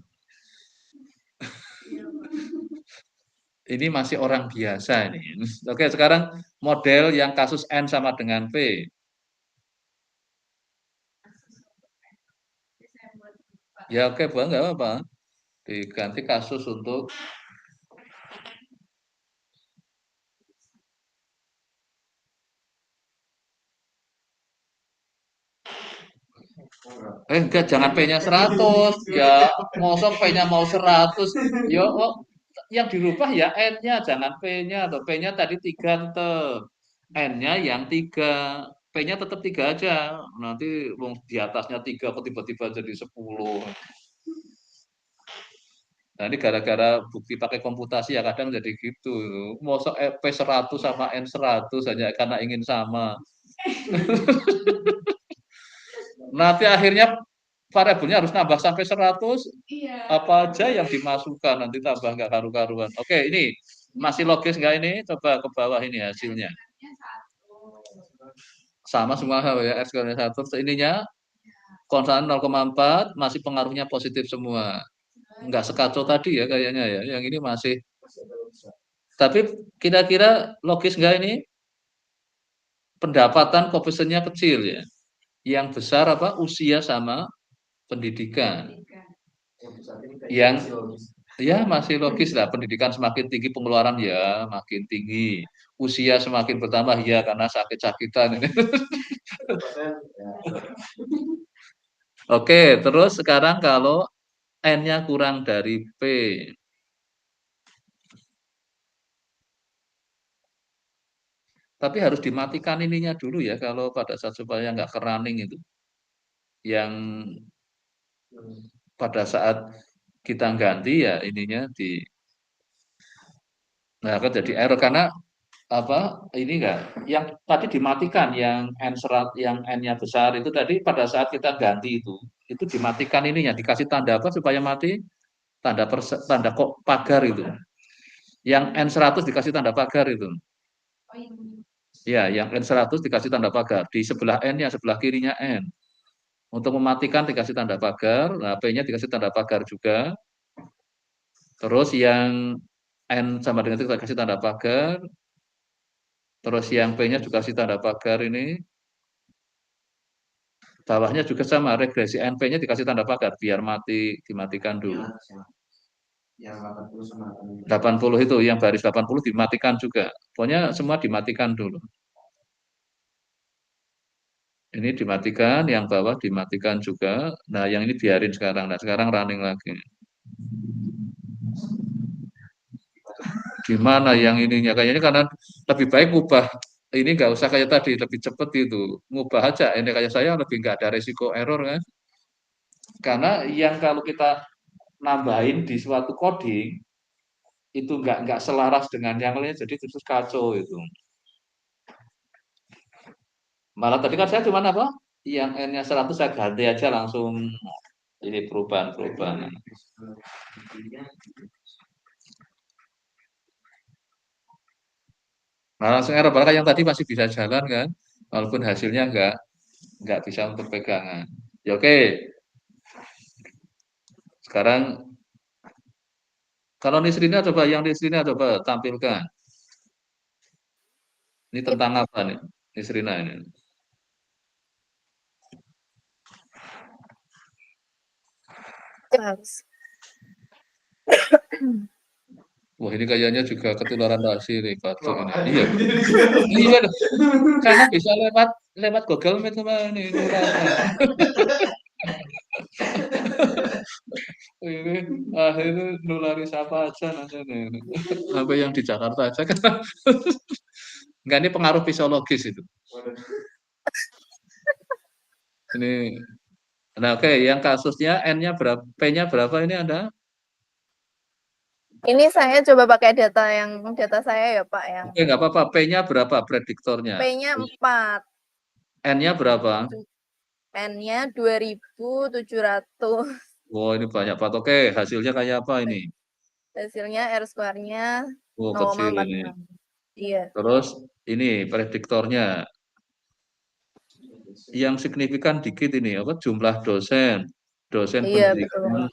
A: Ini masih orang biasa ini. Oke, sekarang model yang kasus N sama dengan P. Ya oke, Bang, nggak apa-apa. Diganti kasus untuk Enggak, jangan P-nya 100. Ya, mosok P-nya mau 100. Ya, yang dirubah ya N-nya, jangan P-nya. Atau P-nya tadi 3 tetap. N-nya yang 3. P-nya tetap 3 aja. Nanti di atasnya 3 kok tiba-tiba jadi 10. Nah, ini gara-gara bukti pakai komputasi ya kadang jadi gitu. Mosok P100 sama N100 hanya karena ingin sama. Nanti akhirnya variabelnya harus nambah sampai 100,
D: Iya.
A: apa aja yang dimasukkan nanti tambah nggak karu-karuan. Oke, ini masih logis nggak ini? Coba ke bawah ini hasilnya.
D: Nya 1.
A: Sama semua ya, R square 1. Ininya konstanta 0,4 masih pengaruhnya positif semua. Nggak sekacau tadi ya kayaknya ya. Yang ini masih. Tapi kira-kira logis nggak ini? Pendapatan koefisiennya kecil ya. Yang besar apa? Usia sama pendidikan. Yang ya masih logis lah, pendidikan semakin tinggi pengeluaran ya makin tinggi. Usia semakin bertambah ya karena sakit-sakitan ini. Oke, terus sekarang kalau N-nya kurang dari P. Tapi harus dimatikan ininya dulu ya kalau pada saat supaya nggak kerunning itu. Yang pada saat kita ganti ya ininya di. Nah, kan jadi error karena apa ini enggak yang tadi dimatikan yang yang N-nya besar itu tadi pada saat kita ganti itu dimatikan ininya dikasih tanda apa supaya mati tanda kok pagar itu yang N100 dikasih tanda pagar itu
D: Oh, ini.
A: ya yang N100 dikasih tanda pagar di sebelah N-nya sebelah kirinya N untuk mematikan dikasih tanda pagar, nah P-nya dikasih tanda pagar juga, terus yang N sama dengan itu kita kasih tanda pagar. Terus yang P-nya juga kasih tanda pagar ini. Bawahnya juga sama, regresi NP-nya dikasih tanda pagar biar dimatikan dulu.
B: Yang 80 sama
A: 80 itu, yang baris 80 dimatikan juga. Pokoknya semua dimatikan dulu. Ini dimatikan, yang bawah dimatikan juga. Nah, yang ini biarin sekarang. Nah, sekarang running lagi. Gimana yang ininya? Kayaknya karena lebih baik ubah. Ini nggak usah kayak tadi, lebih cepet itu. Ngubah aja. Ini kayak saya lebih nggak ada resiko error kan. Karena yang kalau kita nambahin di suatu coding, itu nggak selaras dengan yang lain, jadi terus kacau itu. Malah tadi kan saya cuma apa? Yang N-nya 100 saya ganti aja langsung ini perubahan-perubahan. Nah, langsung error, padahal yang tadi masih bisa jalan kan, walaupun hasilnya nggak bisa untuk pegangan. Ya oke. Sekarang kalau Nisrina coba yang Nisrina coba tampilkan. Ini tentang apa nih Nisrina ini?
C: Jelas.
A: Wah ini kayaknya juga ketularan nasi nih batuk ini. Iya, iya, karena bisa lewat Google Meet sama ini. Ini akhirnya nulari siapa aja nanti nih. Sampai yang di Jakarta aja kan. Enggak, ini pengaruh fisiologis itu. Ini. Nah, oke, yang kasusnya N-nya berapa, P-nya berapa ini Anda?
C: Ini saya coba pakai data saya ya Pak yang
A: Oke, nggak apa-apa. P-nya berapa prediktornya?
C: P-nya 4,
A: N-nya berapa?
C: N-nya 2700.
A: Wow, ini banyak banget. Oke, hasilnya kayak apa ini?
C: Hasilnya R square-nya
A: Oh, kecil ini.
C: 0,46. Iya.
A: Terus ini prediktornya. Yang signifikan dikit ini apa? Jumlah dosen
C: Iya, betul.
A: pendidikan.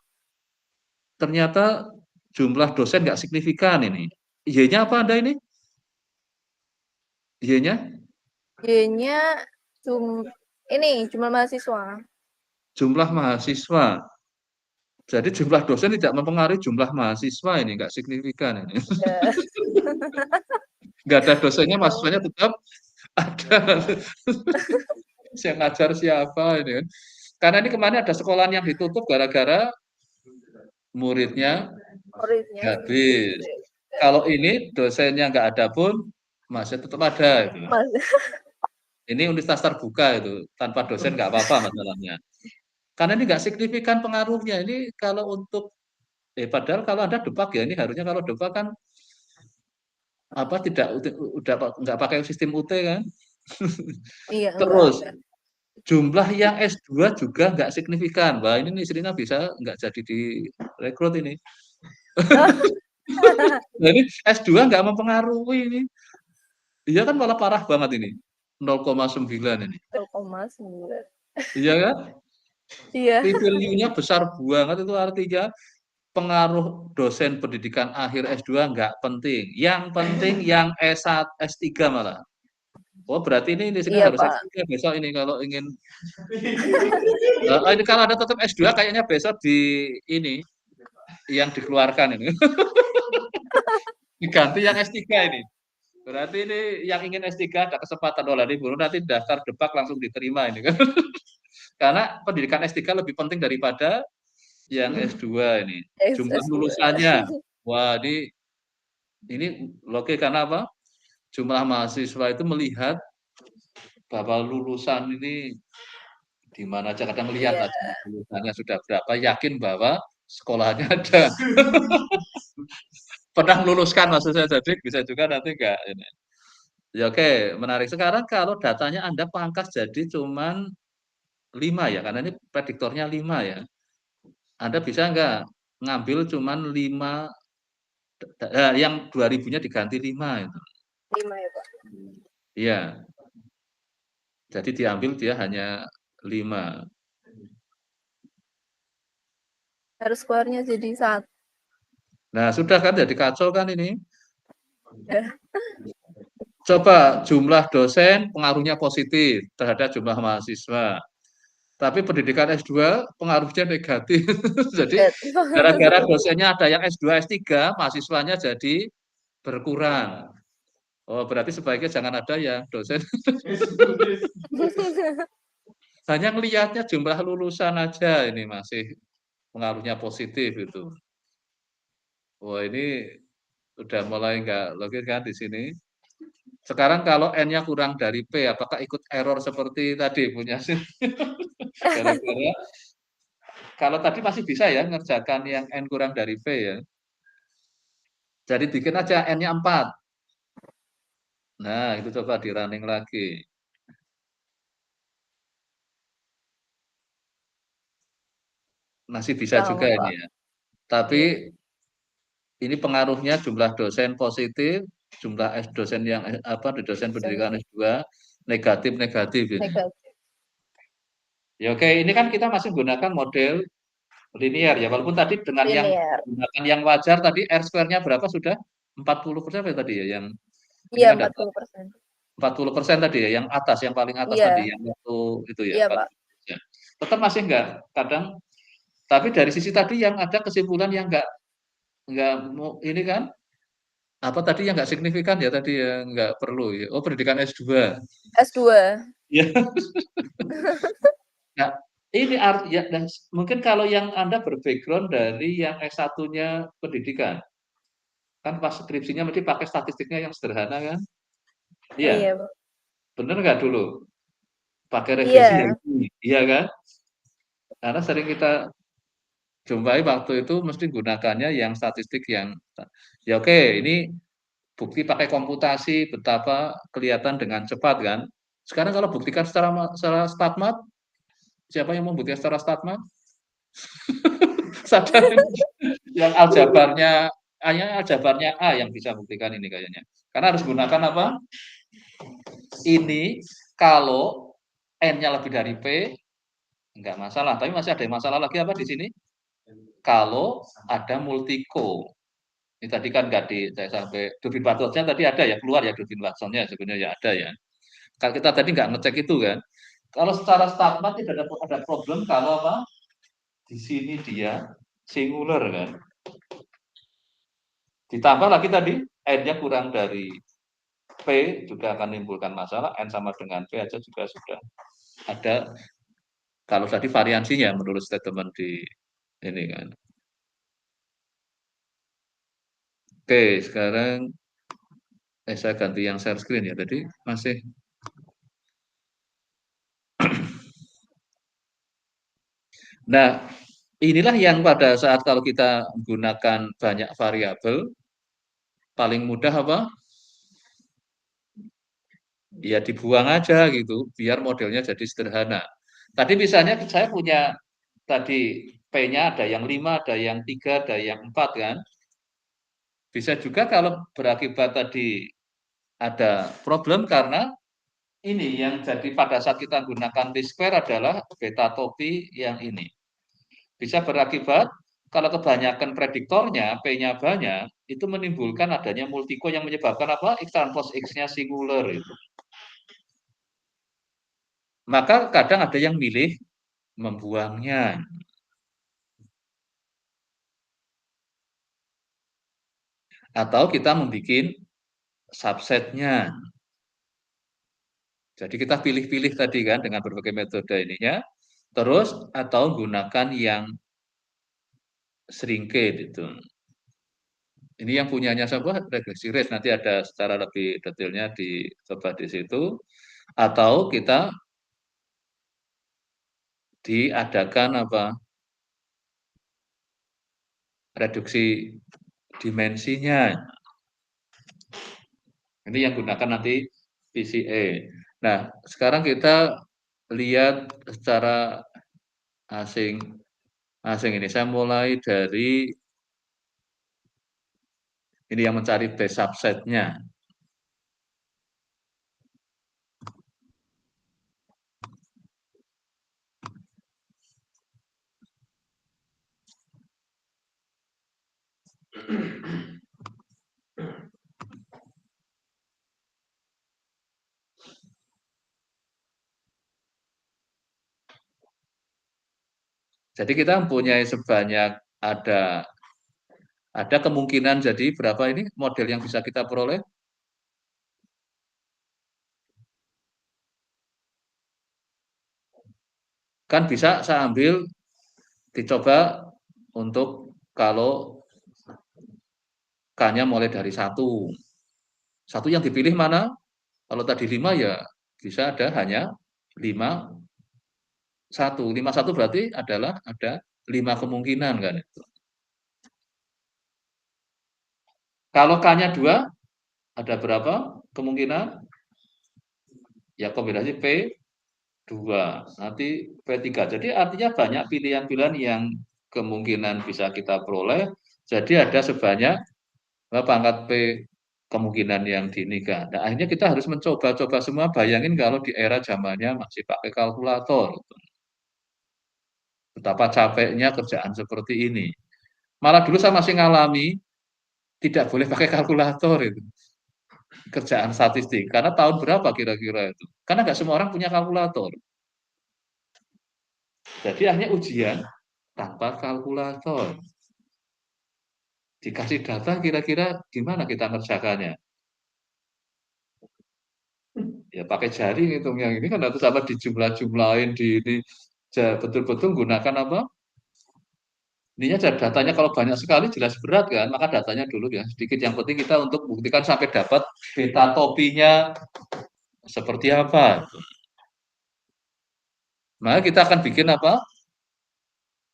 A: Ternyata jumlah dosen nggak signifikan ini. Y-nya apa Anda ini? Y-nya?
C: Y-nya jumlah mahasiswa.
A: Jumlah mahasiswa. Jadi jumlah dosen tidak mempengaruhi jumlah mahasiswa ini, nggak signifikan ini.
C: Ya.
A: Nggak ada dosennya, mahasiswanya tetap ada. Yang ngajar siapa ini kan? Karena ini kemarin ada sekolahan yang ditutup gara-gara muridnya
C: muridnya
A: habis. Kalau ini dosennya nggak ada pun masih tetap ada itu.
C: Mas.
A: Ini universitas terbuka itu, tanpa dosen nggak apa-apa masalahnya. Karena ini nggak signifikan pengaruhnya. Ini kalau untuk padahal kalau Anda depak ya, ini harusnya kalau depak kan apa tidak udah nggak pakai sistem UT kan.
C: Iya,
A: Terus
C: enggak.
A: jumlah yang S2 juga nggak signifikan. Wah, ini istrinya bisa nggak jadi direkrut ini. Jadi S2 nggak mempengaruhi ini. Iya kan malah parah banget ini. 0,9 ini.
C: 0,9.
A: Iya kan?
C: Iya.
A: Value-nya besar banget itu artinya pengaruh dosen pendidikan akhir S2 nggak penting. Yang penting yang S1, S3 malah. Oh, berarti ini di sini
C: Iya,
A: harus
C: Pak.
A: S3 besok ini kalau ingin ini kalau ada tetap S2 kayaknya besok di ini yang dikeluarkan ini. Diganti yang S3 ini. Berarti ini yang ingin S3 ada kesempatan ini baru nanti daftar depak langsung diterima ini kan. Karena pendidikan S3 lebih penting daripada yang S2 ini. Jumlah
C: S2.
A: lulusannya. Wah, ini oke karena apa? Jumlah mahasiswa itu melihat bahwa lulusan ini di mana aja kadang lihat
C: Iya.
A: aja lulusannya sudah berapa, yakin bahwa sekolahnya ada. Pernah meluluskan maksud saya, jadi bisa juga nanti enggak ini. Ya oke, menarik. Sekarang kalau datanya Anda pangkas jadi cuman 5 ya, karena ini prediktornya 5 ya. Anda bisa enggak ngambil cuman 5 yang 2000-nya diganti 5 itu.
C: 5 ya, Pak.
A: Iya. Jadi diambil dia hanya 5.
C: Harus keluarnya jadi 1.
A: Nah, sudah kan jadi kacau kan ini.
C: Ya.
A: Coba jumlah dosen pengaruhnya positif terhadap jumlah mahasiswa. Tapi pendidikan S2 pengaruhnya negatif. Jadi gara-gara dosennya ada yang S2, S3, mahasiswanya jadi berkurang. Oh, berarti sebaiknya jangan ada ya dosen. Hanya ngelihatnya jumlah lulusan aja ini masih pengaruhnya positif itu. Wah, ini udah mulai nggak logis kan di sini. Sekarang kalau N-nya kurang dari P, apakah ikut error seperti tadi punya sih? Gara-gara kalau tadi masih bisa ya ngerjakan yang N kurang dari P ya. Jadi bikin aja N-nya 4. Nah, itu coba di running lagi. Masih bisa juga
C: Sama,
A: ini
C: Pak.
A: ya. Tapi ini pengaruhnya jumlah dosen positif, jumlah dosen yang dosen pendidikan S2 negatif ini.
C: Negatif.
A: Ya oke, ini kan kita masih menggunakan model linear ya, walaupun tadi dengan yang
C: Linear.
A: menggunakan yang wajar tadi R square-nya berapa sudah? 40% ya tadi ya, yang ini
C: Iya,
A: kan dapat
C: 40%.
A: 40% tadi ya, yang atas, yang paling atas tadi,
C: Iya.
A: yang waktu itu ya,
C: Iya, Pak.
A: 40%. Tetap masih enggak, kadang tapi dari sisi tadi yang ada kesimpulan yang enggak mau ini kan, apa tadi yang enggak signifikan ya tadi ya, enggak perlu ya. Oh, pendidikan S2.
C: S2.
A: Ya. Nah, ini ya, dan mungkin kalau yang Anda berbackground dari yang S1-nya pendidikan, kan pas skripsinya mesti pakai statistiknya yang sederhana kan? Iya,
C: Iya, Pak.
A: bener nggak dulu? Pakai regresi
C: Iya.
A: Hamming, iya kan? Karena sering kita jumpai waktu itu mesti gunakannya yang statistik yang ya oke, ini bukti pakai komputasi betapa kelihatan dengan cepat kan. Sekarang kalau buktikan secara StatMath, siapa yang membuktikan secara StatMath? Sadar yang aljabarnya A yang bisa buktikan ini kayaknya. Karena harus gunakan apa? Ini kalau N-nya lebih dari P, enggak masalah. Tapi masih ada masalah lagi apa di sini? Kalau ada multiko. Ini tadi kan nggak saya sampai Durbin Watsonnya tadi ada ya, keluar ya Durbin Watsonnya sebenarnya ya ada ya. Kalau kita tadi nggak ngecek itu kan. Kalau secara StatMath tidak ada problem kalau apa? Di sini dia singular kan. Ditambah lagi tadi N-nya kurang dari P juga akan menimbulkan masalah, N sama dengan P aja juga sudah ada Kalau tadi variansinya menurut statement di ini kan. Oke, sekarang saya ganti yang share screen ya. Tadi masih. Nah, inilah yang pada saat kalau kita menggunakan banyak variabel, paling mudah apa? Ya dibuang aja gitu, biar modelnya jadi sederhana. Tadi misalnya saya punya tadi P-nya ada yang 5, ada yang 3, ada yang 4 kan. Bisa juga kalau berakibat tadi ada problem karena ini yang jadi pada saat kita gunakan least square adalah beta topi yang ini. Bisa berakibat kalau kebanyakan prediktornya, P-nya banyak, itu menimbulkan adanya multiko yang menyebabkan apa? X transpose X-nya singular itu. Maka kadang ada yang milih membuangnya. Atau kita membuat subsetnya. Jadi kita pilih-pilih tadi kan dengan berbagai metode ininya. Terus atau gunakan yang shrinkage itu. Ini yang punyanya siapa? Regresi rate. Nanti ada secara lebih detailnya dicoba di situ. Atau kita diadakan apa? Reduksi dimensinya. Ini yang gunakan nanti PCA. Nah, sekarang kita lihat secara asing ini. Saya mulai dari ini yang mencari base subsetnya. Jadi kita mempunyai sebanyak ada kemungkinan jadi berapa ini model yang bisa kita peroleh? Kan bisa saya ambil dicoba untuk kalau K-nya mulai dari 1. 1 yang dipilih mana? Kalau tadi 5 ya bisa ada hanya 5 1. 5 1 berarti adalah ada 5 kemungkinan kan itu. Kalau K-nya 2 ada berapa kemungkinan? Ya kombinasi P2, nanti P3. Jadi artinya banyak pilihan-pilihan yang kemungkinan bisa kita peroleh. Jadi ada sebanyak pangkat P kemungkinan yang dinikah. Nah, akhirnya kita harus mencoba-coba semua. Bayangin kalau di era zamannya masih pakai kalkulator. Betapa capeknya kerjaan seperti ini. Malah dulu saya masih ngalami tidak boleh pakai kalkulator itu. Kerjaan statistik. Karena tahun berapa kira-kira itu? Karena nggak semua orang punya kalkulator. Jadi akhirnya ujian tanpa kalkulator. Dikasih data kira-kira gimana kita ngerjakannya? Ya pakai jari ngitung yang ini kan harus sama dijumlah-jumlahin di ini betul-betul gunakan apa? Ininya datanya kalau banyak sekali jelas berat kan, maka datanya dulu ya sedikit. Yang penting kita untuk buktikan sampai dapat beta topinya seperti apa. Maka kita akan bikin apa?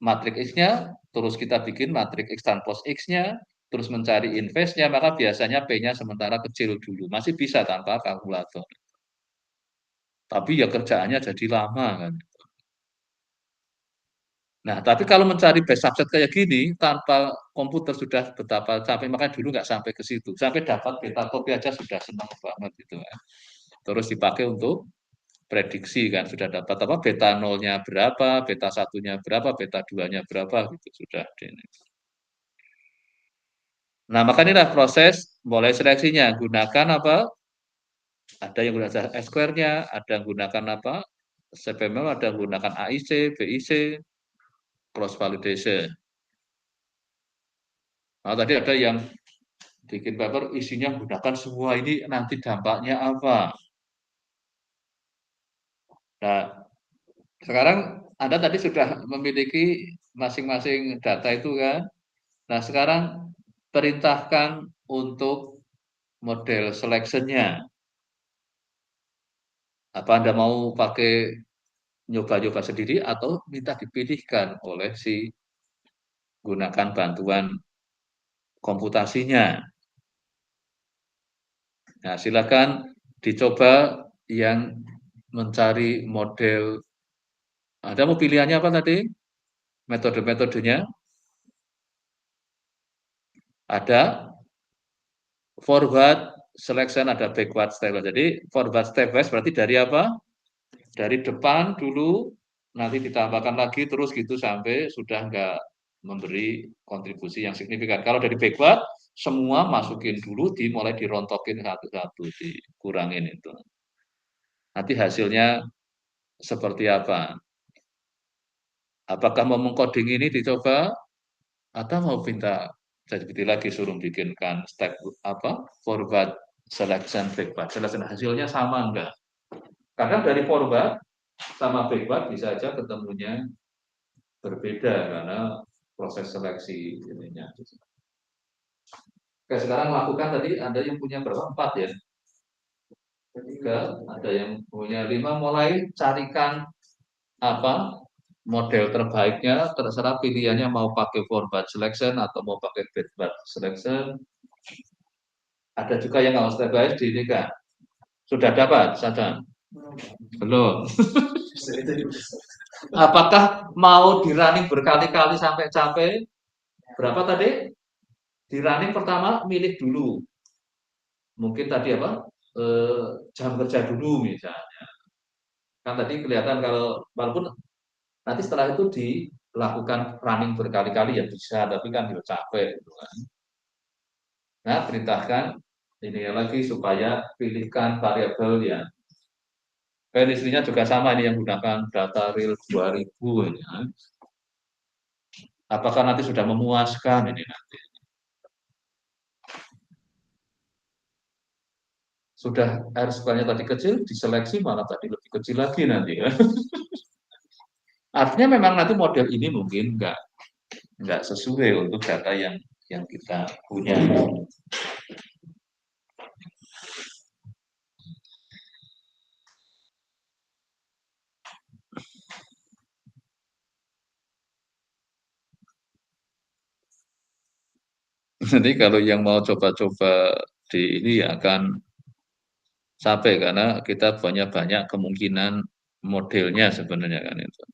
A: Matriks X-nya, terus kita bikin matriks X transpose X-nya, terus mencari inverse-nya, maka biasanya P-nya sementara kecil dulu. Masih bisa tanpa kalkulator. Tapi ya kerjaannya jadi lama kan. Nah, tapi kalau mencari base subset kayak gini, tanpa komputer sudah betapa capek, makanya dulu nggak sampai ke situ. Sampai dapat beta copy aja sudah senang banget gitu kan. Terus dipakai untuk prediksi kan, sudah dapat apa beta nolnya berapa, beta satunya berapa, beta 2-nya berapa gitu sudah. Nah, makanya inilah proses mulai seleksinya. Gunakan apa? Ada yang gunakan S-square-nya, ada yang gunakan apa? CPML, ada yang gunakan AIC, BIC, cross validation. Nah, tadi ada yang bikin paper isinya gunakan semua ini nanti dampaknya apa? Nah, sekarang Anda tadi sudah memiliki masing-masing data itu kan. Nah, sekarang perintahkan untuk model selection-nya. Apa Anda mau pakai nyoba-nyoba sendiri atau minta dipilihkan oleh si gunakan bantuan komputasinya. Nah, silakan dicoba yang mencari model. Anda mau pilihannya apa tadi? Metode-metodenya ada forward selection, ada backward stepwise. Jadi forward stepwise berarti dari apa? Dari depan dulu, nanti ditambahkan lagi terus gitu sampai sudah nggak memberi kontribusi yang signifikan. Kalau dari backward, semua masukin dulu, dimulai dirontokin satu-satu, dikurangin itu. Nanti hasilnya seperti apa? Apakah mau mengcoding ini dicoba atau mau minta jadi lagi suruh bikinkan step apa forward selection backward selection hasilnya sama enggak? Kadang dari forward sama backward bisa aja ketemunya berbeda karena proses seleksi ininya. Oke, sekarang lakukan tadi ada yang punya berapa? 4 ya? Ketiga, ada yang punya 5, mulai carikan apa model terbaiknya, terserah pilihannya mau pakai forward selection atau mau pakai backward selection. Ada juga yang mau step by step ini kan. Sudah dapat, Sadan? Belum. Apakah mau di running berkali-kali sampai capek? Berapa tadi? Di running pertama milih dulu. Mungkin tadi apa? Jam kerja dulu misalnya. Kan tadi kelihatan kalau walaupun nanti setelah itu dilakukan running berkali-kali ya bisa, tapi kan juga capek gitu kan. Nah, perintahkan ini lagi supaya pilihkan variabel yang istrinya juga sama ini yang gunakan data real 2000 ini. Apakah nanti sudah memuaskan ini nanti? Sudah R square-nya tadi kecil, diseleksi malah tadi lebih kecil lagi nanti ya. Artinya memang nanti model ini mungkin nggak sesuai untuk data yang kita punya. Nanti kalau yang mau coba-coba di ini ya akan capek karena kita punya banyak kemungkinan modelnya sebenarnya kan itu.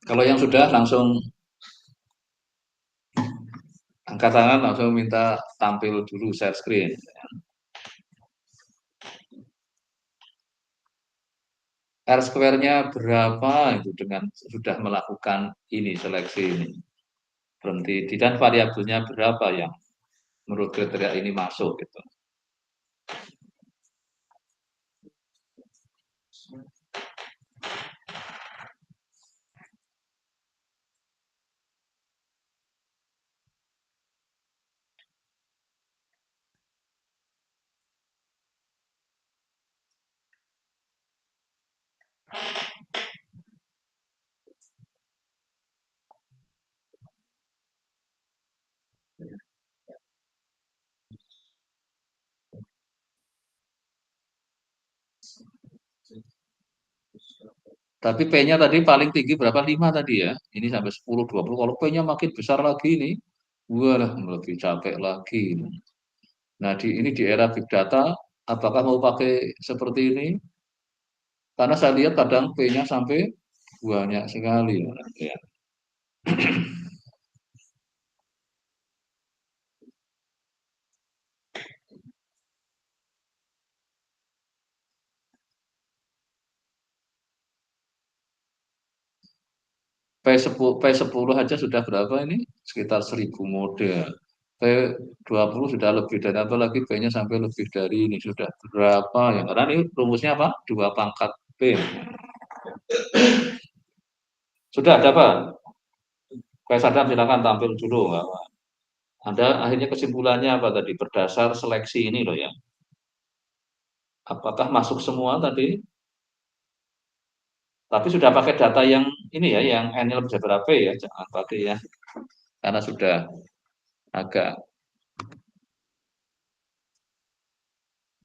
A: Kalau yang sudah langsung angkat tangan, langsung minta tampil dulu share screen. R square-nya berapa itu dengan sudah melakukan ini seleksi ini. Berhenti dan variabelnya berapa yang menurut kriteria ini masuk gitu. Tapi P-nya tadi paling tinggi berapa? 5 tadi ya. Ini sampai 10, 20. Kalau P-nya makin besar lagi ini, wah lebih capek lagi. Nah, ini di era big data, apakah mau pakai seperti ini? Karena saya lihat kadang P-nya sampai banyak sekali. Ya. P10 aja sudah berapa ini? Sekitar 1000 model. P20 sudah lebih dari, apalagi B-nya sampai lebih dari ini, sudah berapa ya, karena ini rumusnya apa? 2 pangkat B. Sudah ada Pak? Pak Sadam silakan tampil dulu. Anda akhirnya kesimpulannya apa tadi? Berdasar seleksi ini loh ya. Apakah masuk semua tadi? Tapi sudah pakai data yang ini ya, yang N-nya lebih dari berapa ya, jangan pakai ya. Karena sudah agak,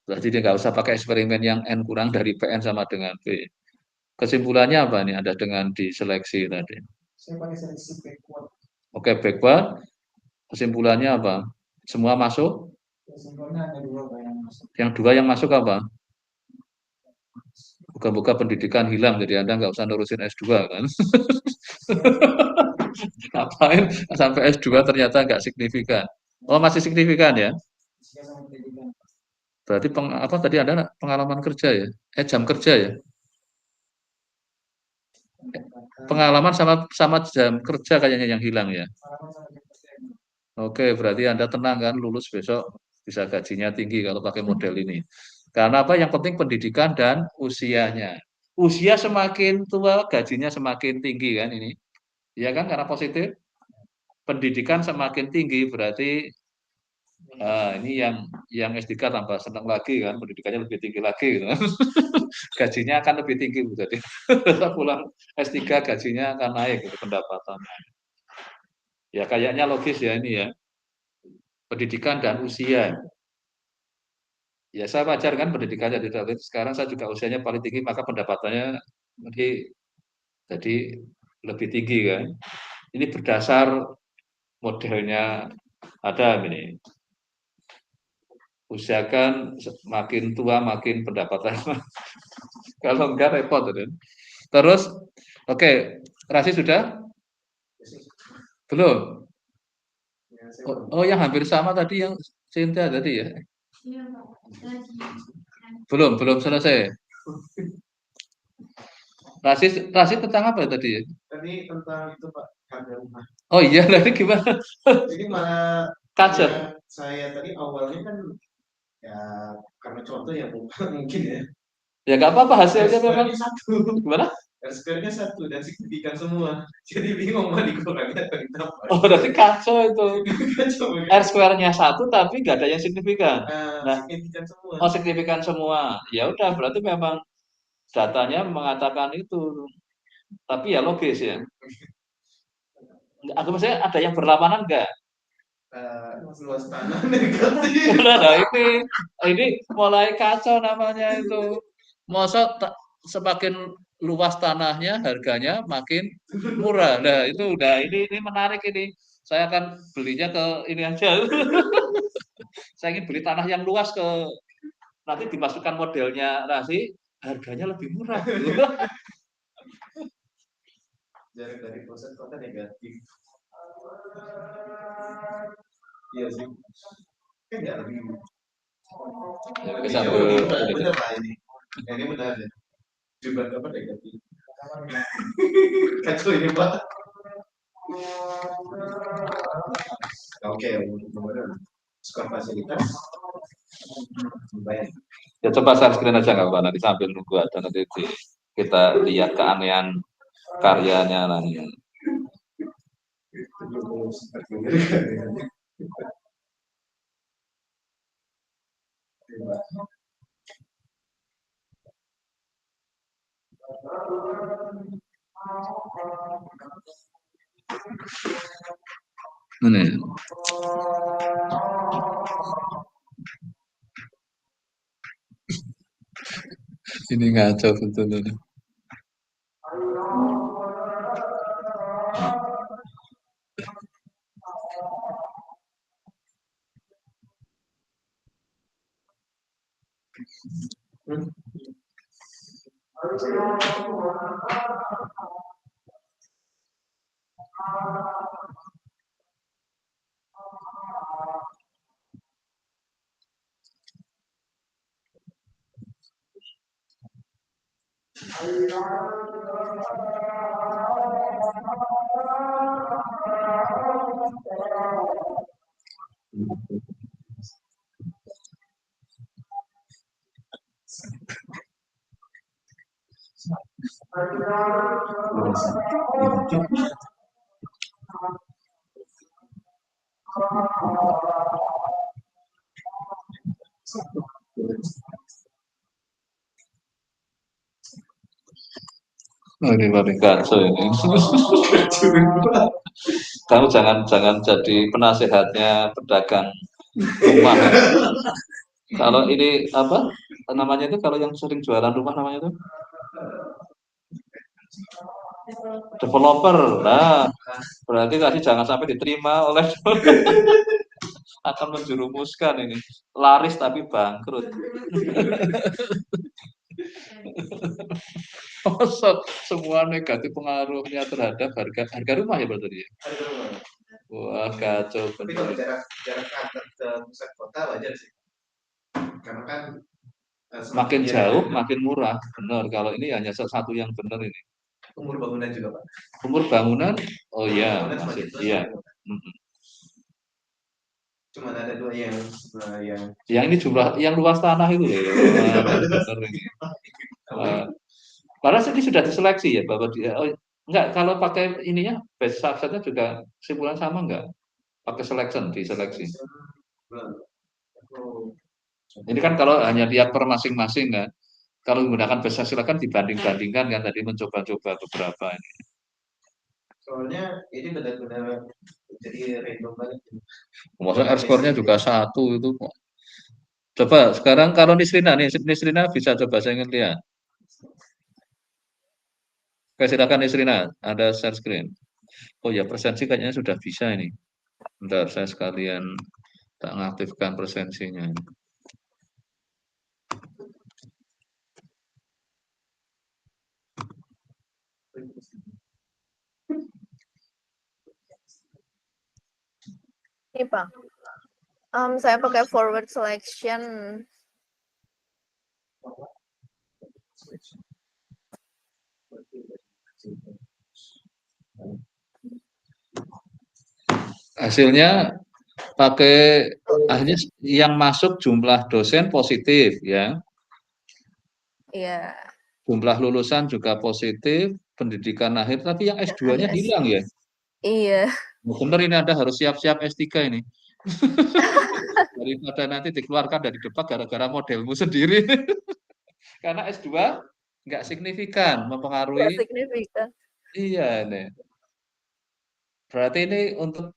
A: berarti dia nggak usah pakai eksperimen yang N kurang dari PN sama dengan B. Kesimpulannya apa nih ada dengan diseleksi tadi?
B: Saya pakai seleksi backward.
A: Oke, backward. Kesimpulannya apa? Semua masuk?
B: Kesimpulannya ada dua yang masuk.
A: Yang dua yang masuk apa? Buka-buka pendidikan hilang, jadi Anda nggak usah nurusin S2 kan? Ngapain sampai S2 ternyata nggak signifikan. Oh, masih signifikan ya?
B: Fisika sama pendidikan.
A: Berarti apa tadi Anda pengalaman kerja ya? Jam kerja ya? Pengalaman sama jam kerja kayaknya yang hilang ya.
B: Pengalaman sama kerja.
A: Oke, berarti Anda tenang kan, lulus besok bisa gajinya tinggi kalau pakai model ini. Karena apa? Yang penting pendidikan dan usianya. Usia semakin tua, gajinya semakin tinggi kan ini. Iya kan, karena positif. Pendidikan semakin tinggi berarti ini yang S3 tambah senang lagi kan, pendidikannya lebih tinggi lagi gitu. Gajinya akan lebih tinggi jadi pulang S3 gajinya akan naik gitu pendapatannya. Ya kayaknya logis ya ini ya. Pendidikan dan usia. Ya saya wajar kan pendidikannya tidak, sekarang saya juga usianya paling tinggi maka pendapatannya jadi lebih tinggi kan. Ini berdasar modelnya ada ini. Usahakan makin tua makin pendapatan. Kalau enggak repot kan. Terus oke, Rasi sudah? Belum?
B: Ya, saya
A: Oh, yang hampir sama tadi yang Cinta tadi ya?
D: Iya, Pak. Gaji.
A: Belum selesai. Rasi tentang apa tadi ya?
B: Tadi tentang itu Pak, harga rumah.
A: Oh iya, tadi gimana?
B: Jadi malah
A: Kaget.
B: ya, saya tadi awalnya kan ya karena contoh yang lupa mungkin ya.
A: Ya nggak apa-apa hasilnya memang.
B: R-square-nya satu.
A: Gimana?
B: R-square-nya satu dan signifikan semua. Jadi bingung mau dikurangin atau ditambah.
A: Oh, berarti kacau itu.
B: Kacau begitu.
A: R square-nya 1 tapi nggak ada yang signifikan. Nah,
B: Signifikan semua.
A: oh signifikan semua. Ya udah berarti memang datanya mengatakan itu. Tapi ya logis ya. Aku maksudnya ada yang berlawanan nggak?
B: Luas tanah negatif.
A: Nah, ini mulai kacau namanya itu. Masa semakin luas tanahnya harganya makin murah. Nah, itu udah ini menarik ini. Saya akan belinya ke ini aja. Saya ingin beli tanah yang luas ke nanti dimasukkan modelnya Rasi, harganya lebih murah.
B: Jarak dari pusat kota negatif. Iya sih. Kan nggak lebih.
A: Ya,
B: Ini
A: bisa
B: benar lah ini. Ini benar ya. Juga apa negatif. Kacau ini Pak. Oke, kemudian skor fasilitas baik.
A: Ya coba share screen aja nggak apa nanti sambil nunggu ada nanti kita lihat keanehan karyanya nanti. Ini. Ini ngaco betul ini. Oh, ini paling kacau ini. Kamu jangan jangan jadi penasehatnya pedagang rumah. Kalau ini apa namanya itu kalau yang sering jualan rumah namanya itu developer. Nah, berarti tadi jangan sampai diterima oleh akan menjerumuskan ini. Laris tapi bangkrut. Semua negatif pengaruhnya terhadap harga rumah ya berarti ya.
B: Harga rumah.
A: Wah kacau
B: Tapi kalau
A: benar.
B: jarak antar ke pusat kota wajar sih. Karena kan
A: Makin jauh makin murah, benar. Kalau ini hanya satu yang benar ini.
B: umur bangunan juga Pak.
A: Umur bangunan, oh iya,
B: Bangunan
A: masih,
B: semakin tua
A: iya.
B: semakin murah. Cuma ada 2 yang
A: Yang ini jumlah, yang luas tanah itu loh. Benar ini. Padahal ini sudah diseleksi ya bahwa dia, oh enggak, kalau pakai ininya base subsetnya juga kesimpulan sama enggak? Pakai selection, diseleksi.
B: Oh.
A: Ini kan kalau hanya lihat per masing-masing kan. Kalau menggunakan base silakan dibanding-bandingkan kan tadi mencoba-coba beberapa ini.
B: Soalnya ini benar-benar jadi random banget.
A: Maksudnya R-score-nya juga 1 itu kok. Coba sekarang kalau Nisrina nih, Nisrina bisa coba saya ingin lihat. Oke, silakan Nisrina, ada share screen. Oh ya, presensi kayaknya sudah bisa ini. Bentar, saya sekalian tak mengaktifkan presensinya.
C: Ini Pak. Saya pakai forward selection.
A: Hasilnya pakai akhirnya yang masuk jumlah dosen positif ya.
C: Iya.
A: Jumlah lulusan juga positif, pendidikan akhir, tapi yang S2-nya hilang ya.
C: Iya.
A: Benar ini Anda harus siap-siap S3 ini. Daripada nanti dikeluarkan dari debat gara-gara modelmu sendiri. Karena S2 nggak signifikan mempengaruhi.
C: Nggak signifikan.
A: Iya nih. Berarti ini untuk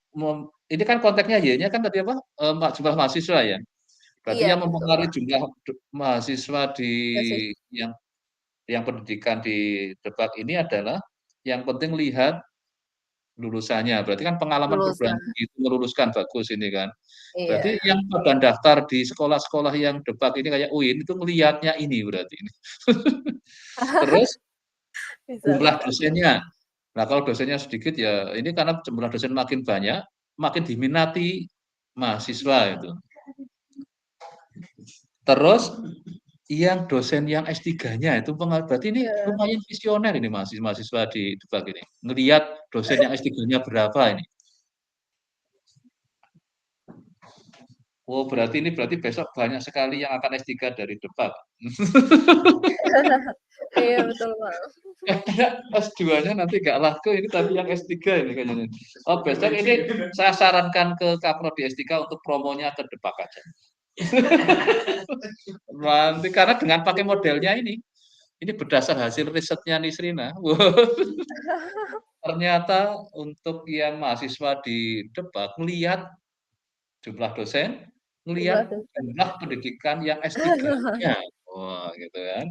A: ini kan konteksnya Y-nya kan tadi apa? Jumlah mahasiswa ya. Berarti
C: Iya,
A: yang mempengaruhi jumlah mahasiswa di
C: betul.
A: yang pendidikan di debat ini adalah yang penting lihat lulusannya. Berarti kan pengalaman perguruan
C: Lulusan.
A: tinggi itu meluluskan bagus ini kan.
C: Iya.
A: Berarti yang pada daftar di sekolah-sekolah yang debat ini kayak UIN itu ngelihatnya ini berarti ini. Terus jumlah dosennya. Nah, kalau dosennya sedikit ya ini karena jumlah dosen makin banyak, makin diminati mahasiswa itu. Terus yang dosen yang S3-nya itu berarti ini lumayan visioner ini mahasiswa di debat ini. Ngelihat dosen yang S3-nya berapa ini. Oh, berarti besok banyak sekali yang akan S3 dari debat.
C: Iya, betul, Pak.
A: S2-nya nanti nggak laku ini, tapi yang S3 ini kayaknya. Oh, besok ini saya sarankan ke Kaprodi S3 untuk promonya ke debat aja. Nanti karena dengan pakai modelnya ini berdasar hasil risetnya Nisrina. Ternyata untuk yang mahasiswa di debat melihat jumlah dosen, melihat jumlah pendidikan yang S3-nya. Wah, gitu kan.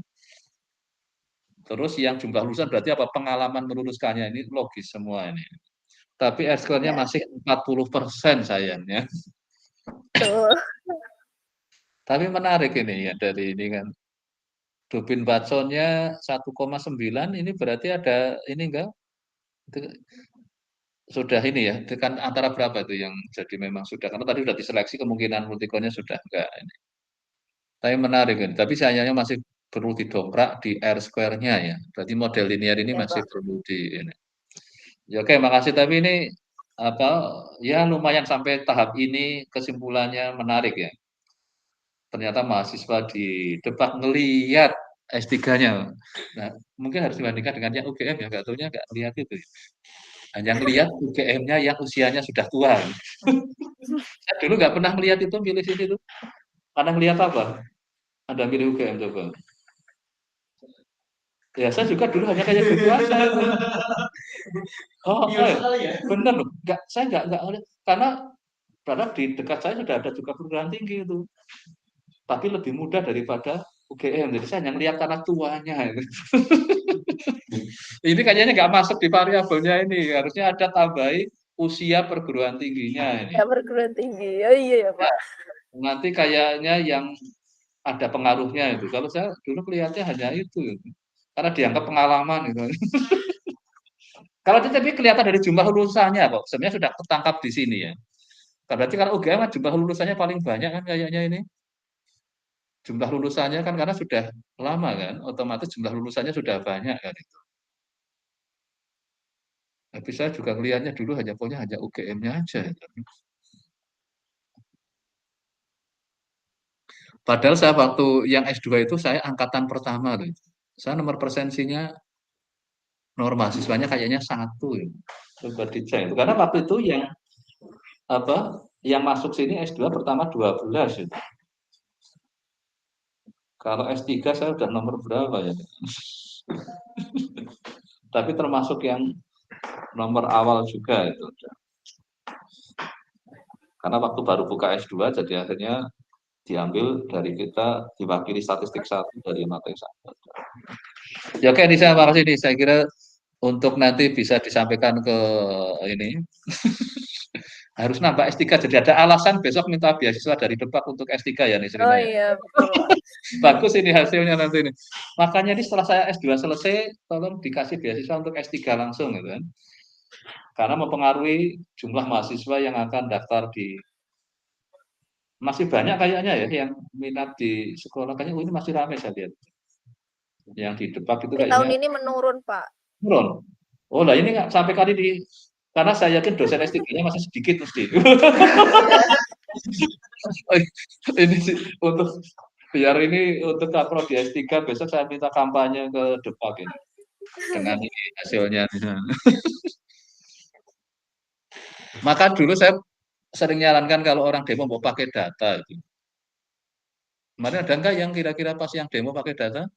A: Terus yang jumlah lulusan berarti apa? Pengalaman meluluskannya ini logis semua ini. Tapi R-score-nya masih 40% sayangnya.
C: Betul.
A: Tapi menarik ini ya dari ini kan. Dupin Batsonnya 1,9 ini berarti ada ini enggak? Sudah ini ya, kan antara berapa itu yang jadi memang sudah, karena tadi sudah diseleksi kemungkinan multikonnya sudah enggak ini. Tapi menarik ini, tapi sayangnya masih perlu didongkrak di R-square-nya ya. Berarti model linear ini masih perlu di ini. Ya oke, makasih. Tapi ini apa, ya lumayan sampai tahap ini kesimpulannya menarik ya. Ternyata mahasiswa di Depak ngelihat S3-nya. Nah, mungkin harus dibandingkan dengan yang UGM ya, nggak taunya nggak lihat itu ya. Hanya ngelihat UGM-nya yang usianya sudah tua. Saya dulu nggak pernah melihat itu milih sini tuh. Karena ngelihat apa? Anda milih UGM coba. Ya saya juga dulu hanya kayak gitu aja. Oh,
B: Biasa kali ya.
A: bener loh. Saya nggak ngeliat. Karena di dekat saya sudah ada juga perguruan tinggi itu. Tapi lebih mudah daripada UGM. Jadi saya hanya lihat karena tuanya. Ini kayaknya nggak masuk di variabelnya ini. Harusnya ada tambahi usia perguruan tingginya ini.
C: Ya perguruan tinggi. Oh iya ya Pak.
A: Nanti kayaknya yang ada pengaruhnya itu. Kalau saya dulu kelihatannya hanya itu. Karena dianggap pengalaman gitu. Kalau tapi kelihatan dari jumlah lulusannya kok. Sebenarnya sudah ketangkap di sini ya. Berarti kalau UGM kan jumlah lulusannya paling banyak kan kayaknya ini. Jumlah lulusannya kan karena sudah lama kan, otomatis jumlah lulusannya sudah banyak kan itu. Tapi saya juga ngelihatnya dulu hanya UGM-nya aja. Padahal saya waktu yang S2 itu saya angkatan pertama loh. Saya nomor persensinya nomor mahasiswanya kayaknya 1 ya. Coba dicek itu. Karena waktu itu yang apa? Yang masuk sini S2 pertama 12 itu. Kalau S3 saya udah nomor berapa ya? Tapi termasuk yang nomor awal juga itu. Karena waktu baru buka S2 jadi akhirnya diambil dari kita diwakili statistik 1 dari materi 1. Ya oke, ini saya makasih nih. Saya kira untuk nanti bisa disampaikan ke ini harus nambah S3 jadi ada alasan besok minta beasiswa dari Depak untuk S3 ya nih
C: Oh
A: ceritanya.
C: iya betul Pak.
A: Bagus ini hasilnya nanti ini. Makanya ini setelah saya S2 selesai tolong dikasih beasiswa untuk S3 langsung gitu kan. Karena mempengaruhi jumlah mahasiswa yang akan daftar di masih banyak kayaknya ya yang minat di sekolah kayaknya ini masih ramai saya lihat. Yang di Depak itu
C: Tapi tahun
A: kayaknya
C: ini menurun Pak.
A: turun. Oh lah ini nggak sampai kali di karena saya yakin dosen S3-nya masih sedikit mesti. Ini sih untuk biar ini untuk prodi S3 besok saya minta kampanye ke Depak ini dengan ini hasilnya. Maka dulu saya sering nyarankan kalau orang demo mau pakai data itu. Kemarin ada enggak yang kira-kira pas yang demo pakai data?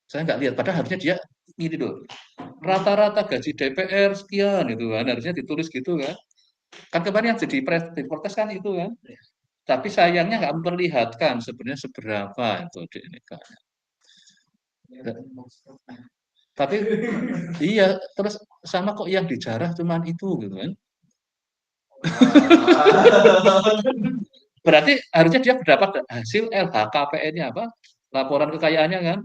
A: Saya nggak lihat, padahal harusnya dia ini loh. Rata-rata gaji DPR sekian itu kan, harusnya ditulis gitu kan. Kan kemarin yang jadi protes kan itu kan. Tapi sayangnya nggak memperlihatkan sebenarnya seberapa itu DNK-nya. Tapi iya, terus sama kok yang dijarah cuman itu gitu kan. Berarti harusnya dia mendapat hasil LHKPN-nya apa? Laporan kekayaannya kan.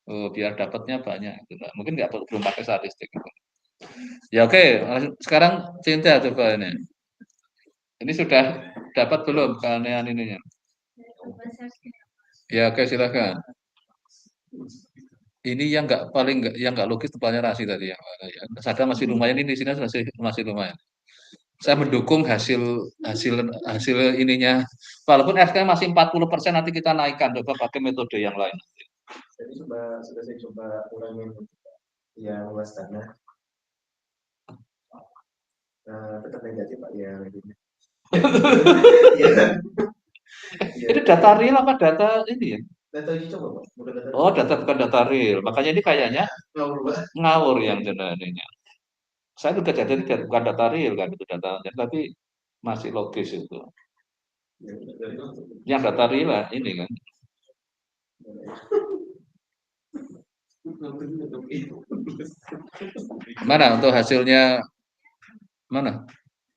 A: Oh, biar dapatnya banyak gitu. Mungkin nggak belum pakai statistik gitu. Ya oke, sekarang Cinta coba ini. Ini sudah dapat belum keanehan ininya? Ya oke silakan. Ini yang nggak logis tepatnya Rasi tadi yang ya. Sadar masih lumayan ini di sini masih lumayan. Saya mendukung hasil hasil hasil ininya. Walaupun RK masih 40% nanti kita naikkan coba pakai metode yang lain.
B: Jadi sudah saya coba kurangin yang luas tanah. Tetap negatif Pak ya.
A: Ini data real apa data ini ya?
B: Data uji coba Pak.
A: Oh, data bukan data real. Makanya ini kayaknya ngawur yang ininya. Saya juga jadi bukan data real kan itu data, tapi masih logis itu. Yang data real lah ini kan. Mana untuk hasilnya? Mana?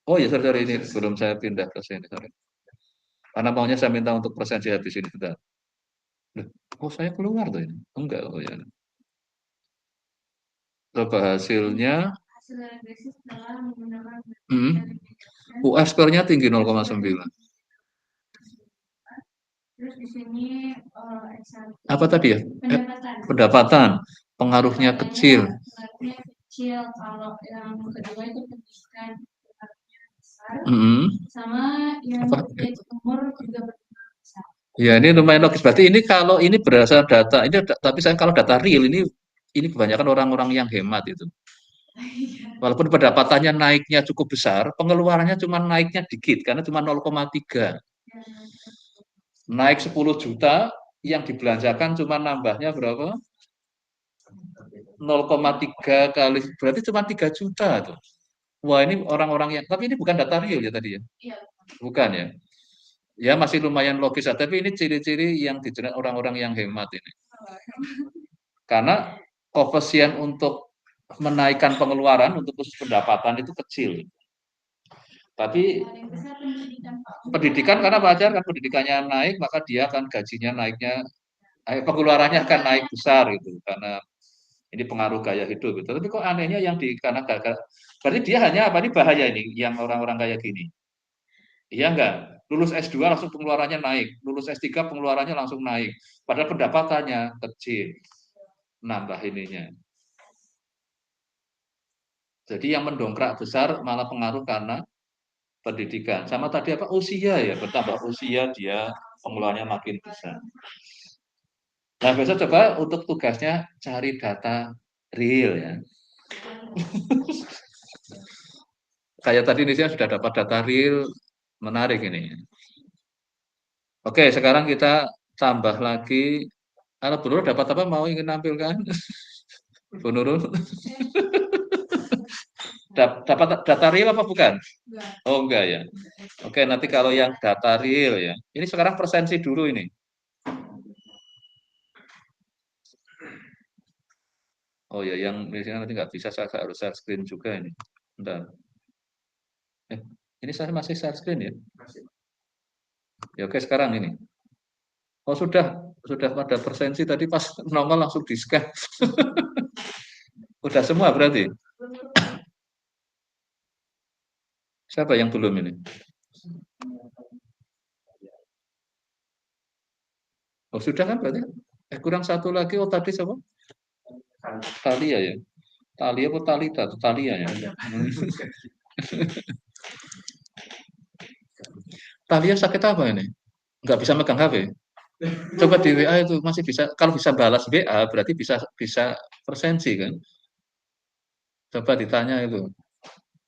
A: Oh ya sorry ini belum saya pindah ke sini. Sorry. Karena maunya saya minta untuk presensi habis ini sudah. Oh saya keluar tuh ini. Enggak oh ya. Coba hasilnya. US skornya tinggi 0,9.
D: Terus di sini
A: Apa tadi ya? Pendapatan. Pengaruhnya kecil.
D: kecil, kalau yang kedua itu pendidikan besar, sama yang
A: Apa?
D: ketiga itu umur juga berkembang besar.
A: Ya ini lumayan logis. Berarti ini kalau ini berdasar data ini, tapi saya kalau data real ini kebanyakan orang-orang yang hemat itu. Walaupun pendapatannya naiknya cukup besar, pengeluarannya cuma naiknya dikit karena cuma 0,3. Naik 10 juta, yang dibelanjakan cuma nambahnya berapa? 0,3 kali, berarti cuma 3 juta tuh. Wah ini orang-orang yang, tapi ini bukan data real ya tadi ya?
D: Iya.
A: Bukan ya? Ya masih lumayan logis, tapi ini ciri-ciri yang dijerat orang-orang yang hemat ini. Karena koefisien untuk menaikkan pengeluaran untuk khusus pendapatan itu kecil. Tapi
D: Paling besar pendidikan, Pak.
A: pendidikan karena wajar kan pendidikannya naik, maka dia akan gajinya naiknya, pengeluarannya akan naik besar gitu. Karena ini pengaruh gaya hidup gitu. Tapi kok anehnya yang karena gagal, berarti dia hanya apa, ini bahaya ini yang orang-orang kayak gini. Iya enggak? Lulus S2 langsung pengeluarannya naik, lulus S3 pengeluarannya langsung naik. Padahal pendapatannya kecil. Nambah ininya. Jadi yang mendongkrak besar malah pengaruh karena pendidikan. Sama tadi apa? Usia ya, bertambah usia dia pengeluarannya makin besar. Nah, besok coba untuk tugasnya cari data real ya. Kayak tadi ini saya sudah dapat data real, menarik ini. Oke, sekarang kita tambah lagi. Kalau Bu Nurul dapat apa, mau ingin nampilkan? Bu Nurul? Dapat data real apa bukan? Oh enggak ya. Oke, nanti kalau yang data real ya. Ini sekarang persensi dulu ini. Oh ya, yang misalnya nanti nggak bisa, saya harus share screen juga ini. Bentar. Ini saya masih share screen ya? Ya oke, sekarang ini. Oh sudah pada persensi tadi pas nongol langsung di-scan. Udah semua berarti? Siapa yang belum ini? Oh sudah kan berarti? Kurang satu lagi, oh tadi siapa? Talia ya? Talia apa Talita? Talia ya? Talia sakit apa ini? Nggak bisa megang HP? Coba di WA itu masih bisa, kalau bisa balas WA berarti bisa persensi kan? Coba ditanya itu,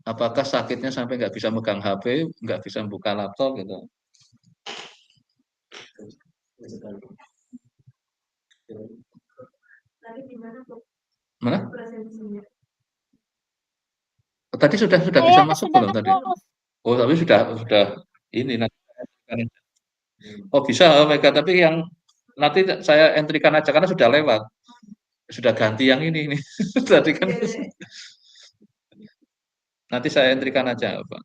A: apakah sakitnya sampai nggak bisa megang HP, nggak bisa buka laptop gitu? Mana? Tadi sudah bisa masuk belum tadi? Oh tapi sudah ini nanti. Oh bisa Mega, tapi yang nanti saya entrikan aja karena sudah lewat, sudah ganti yang ini tadi kan. Nanti saya entrikan aja Pak.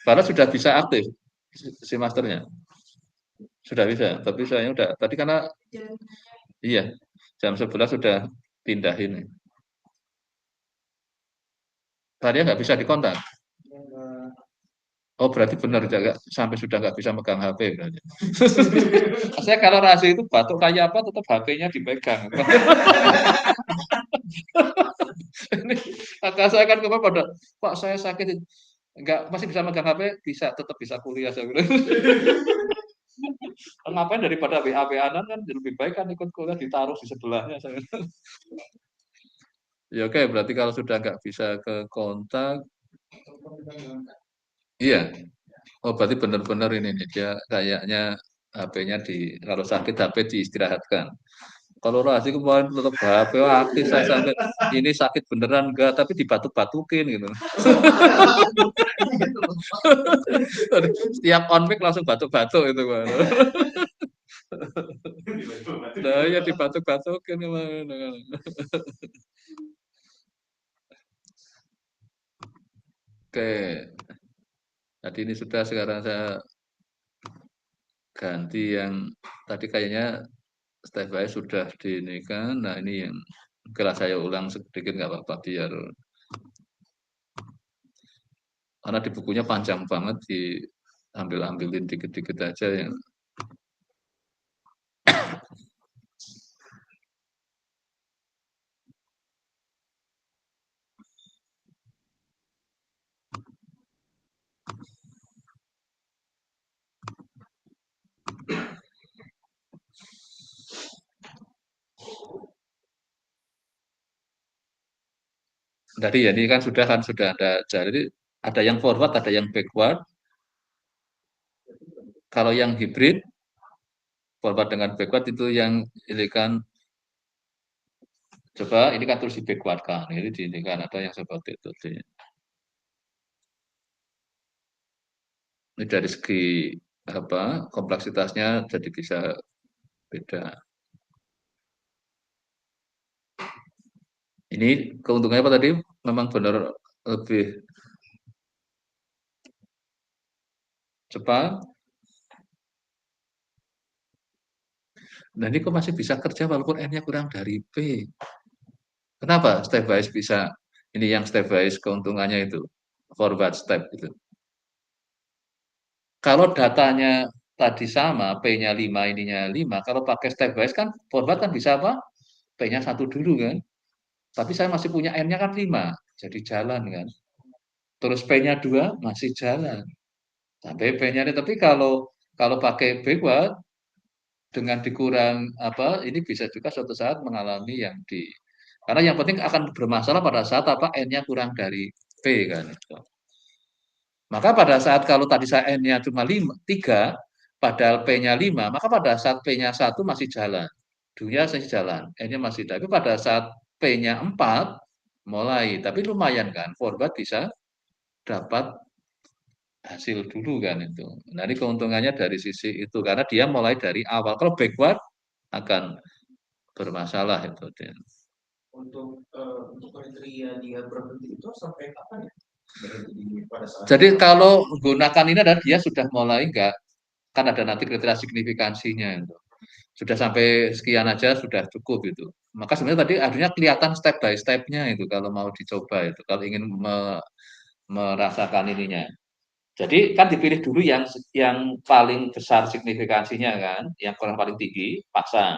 A: Karena sudah bisa aktif si masternya. Sudah bisa, tapi saya udah tadi karena iya jam 11 sudah pindah ini. Tadi nggak bisa dikontak. Oh berarti benar jaga sampai sudah nggak bisa megang HP berarti. Saya kalau rahasia itu batuk kayak apa tetap HP-nya dipegang. Ini kakak saya kan kemarin pada Pak saya sakit nggak masih bisa megang HP bisa tetap bisa kuliah saya bilang. Ngapain daripada WA-WA-an kan lebih baik kan ikut kuliah ditaruh di sebelahnya saya. Ya oke berarti kalau sudah nggak bisa ke kontak, iya. Oh berarti benar-benar ini nih dia kayaknya HP-nya kalau sakit HP diistirahatkan. Kalau Razi kemarin tetap HP aktif saya sampai ini sakit beneran enggak tapi dibatuk-batukin gitu. Setiap on mic langsung batuk-batuk itu Pak. Nah, ya dibatuk-batukin gimana. Oke. Tadi ini sudah sekarang saya ganti yang tadi kayaknya step by sudah diinikan. Nah, ini yang kelas saya ulang sedikit nggak apa-apa biar karena di bukunya panjang banget diambil-ambilin dikit-dikit aja yang Tadi ya ini kan sudah ada. Jadi ada yang forward, ada yang backward. Kalau yang hybrid forward dengan backward itu yang ini kan coba ini kan terus di backward kan. Ini kan ada yang seperti itu. Ini dari segi apa kompleksitasnya jadi bisa beda. Ini keuntungannya apa tadi? Memang benar lebih cepat. Nah ini kok masih bisa kerja walaupun N-nya kurang dari P. Kenapa step by step bisa? Ini yang step by step keuntungannya itu forward step itu. Kalau datanya tadi sama, P-nya 5, ininya 5, kalau pakai step by step kan forward kan bisa apa? P-nya 1 dulu kan. Tapi saya masih punya N-nya kan 5, jadi jalan kan. Terus P-nya 2 masih jalan. Sampai P-nya ini tapi kalau pakai backward dengan dikurang apa ini bisa juga suatu saat mengalami yang di karena yang penting akan bermasalah pada saat apa N-nya kurang dari P kan itu. Maka pada saat kalau tadi saya N-nya cuma 3, padahal P-nya 5, maka pada saat P-nya 1 masih jalan. Dunia masih jalan, N-nya masih. Tapi pada saat P-nya 4, mulai. Tapi lumayan kan, forward bisa dapat hasil dulu kan itu. Nah ini keuntungannya dari sisi itu, karena dia mulai dari awal. Kalau backward akan bermasalah itu.
B: Untuk kriteria dia berhenti itu sampai kapan ya? Berhenti pada saat
A: Jadi kalau menggunakan ini adalah dia sudah mulai enggak, kan ada nanti kriteria signifikansinya itu. Sudah sampai sekian aja sudah cukup itu. Maka sebenarnya tadi artinya kelihatan step by step-nya itu kalau mau dicoba itu, kalau ingin merasakan ininya. Jadi kan dipilih dulu yang paling besar signifikansinya kan, yang kurang paling tinggi, pasang.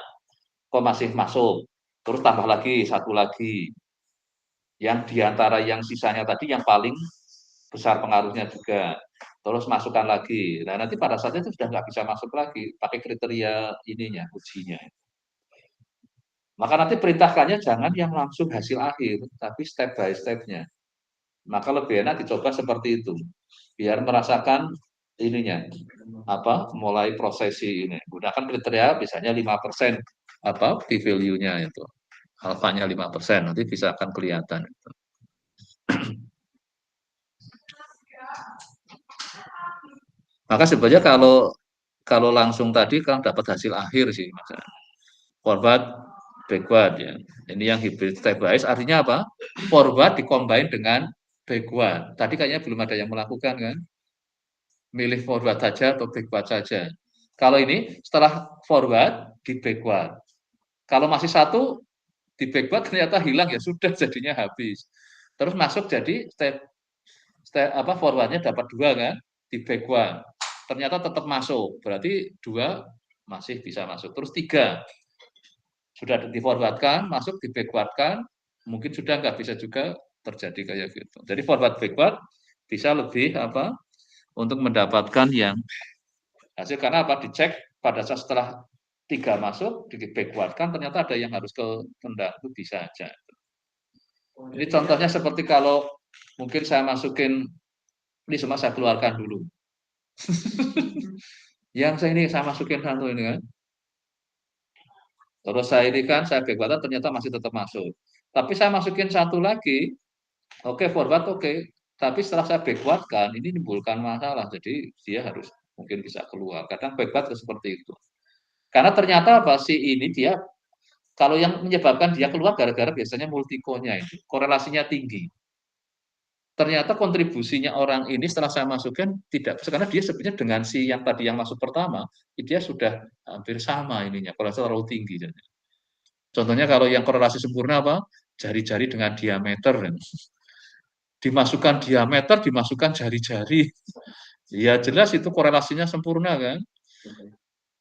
A: Kok masih masuk, terus tambah lagi, satu lagi. Yang diantara yang sisanya tadi yang paling besar pengaruhnya juga. Terus masukkan lagi. Nah nanti pada saat itu sudah nggak bisa masuk lagi, pakai kriteria ininya, ujinya. Maka nanti perintahkannya jangan yang langsung hasil akhir, tapi step by step-nya. Maka lebih enak dicoba seperti itu. Biar merasakan ininya, apa mulai prosesi ini. Gunakan kriteria misalnya 5% apa p-value-nya itu. Alfanya 5%, nanti bisa akan kelihatan. Maka sebenarnya kalau langsung tadi kan dapat hasil akhir sih, Mas. Forward, backward ya. Ini yang hybrid step by step artinya apa? Forward dikombin dengan backward. Tadi kayaknya belum ada yang melakukan kan? Milih forward saja atau backward saja. Kalau ini setelah forward di backward. Kalau masih satu di backward ternyata hilang ya sudah jadinya habis. Terus masuk jadi step apa forwardnya dapat 2 kan di backward. Ternyata tetap masuk. Berarti 2 masih bisa masuk. Terus 3 sudah di-forwardkan, masuk di-backwardkan, mungkin sudah nggak bisa juga terjadi kayak gitu. Jadi forward backward bisa lebih apa untuk mendapatkan yang hasil karena apa dicek pada saat setelah 3 masuk di-backwardkan ternyata ada yang harus ke rendah itu bisa aja. Ini contohnya seperti kalau mungkin saya masukin ini semua saya keluarkan dulu. Yang saya masukin satu ini kan. Terus saya ini kan saya backward ternyata masih tetap masuk. Tapi saya masukin satu lagi, oke forward oke. Tapi setelah saya backward kan ini menimbulkan masalah. Jadi dia harus mungkin bisa keluar. Kadang backward seperti itu. Karena ternyata apa sih ini dia kalau yang menyebabkan dia keluar gara-gara biasanya multiko-nya itu korelasinya tinggi. Ternyata kontribusinya orang ini setelah saya masukkan tidak karena dia sebenarnya dengan si yang tadi yang masuk pertama, dia sudah hampir sama ininya, korelasi terlalu tinggi. Contohnya kalau yang korelasi sempurna apa? Jari-jari dengan diameter. Dimasukkan diameter, dimasukkan jari-jari. Ya jelas itu korelasinya sempurna kan.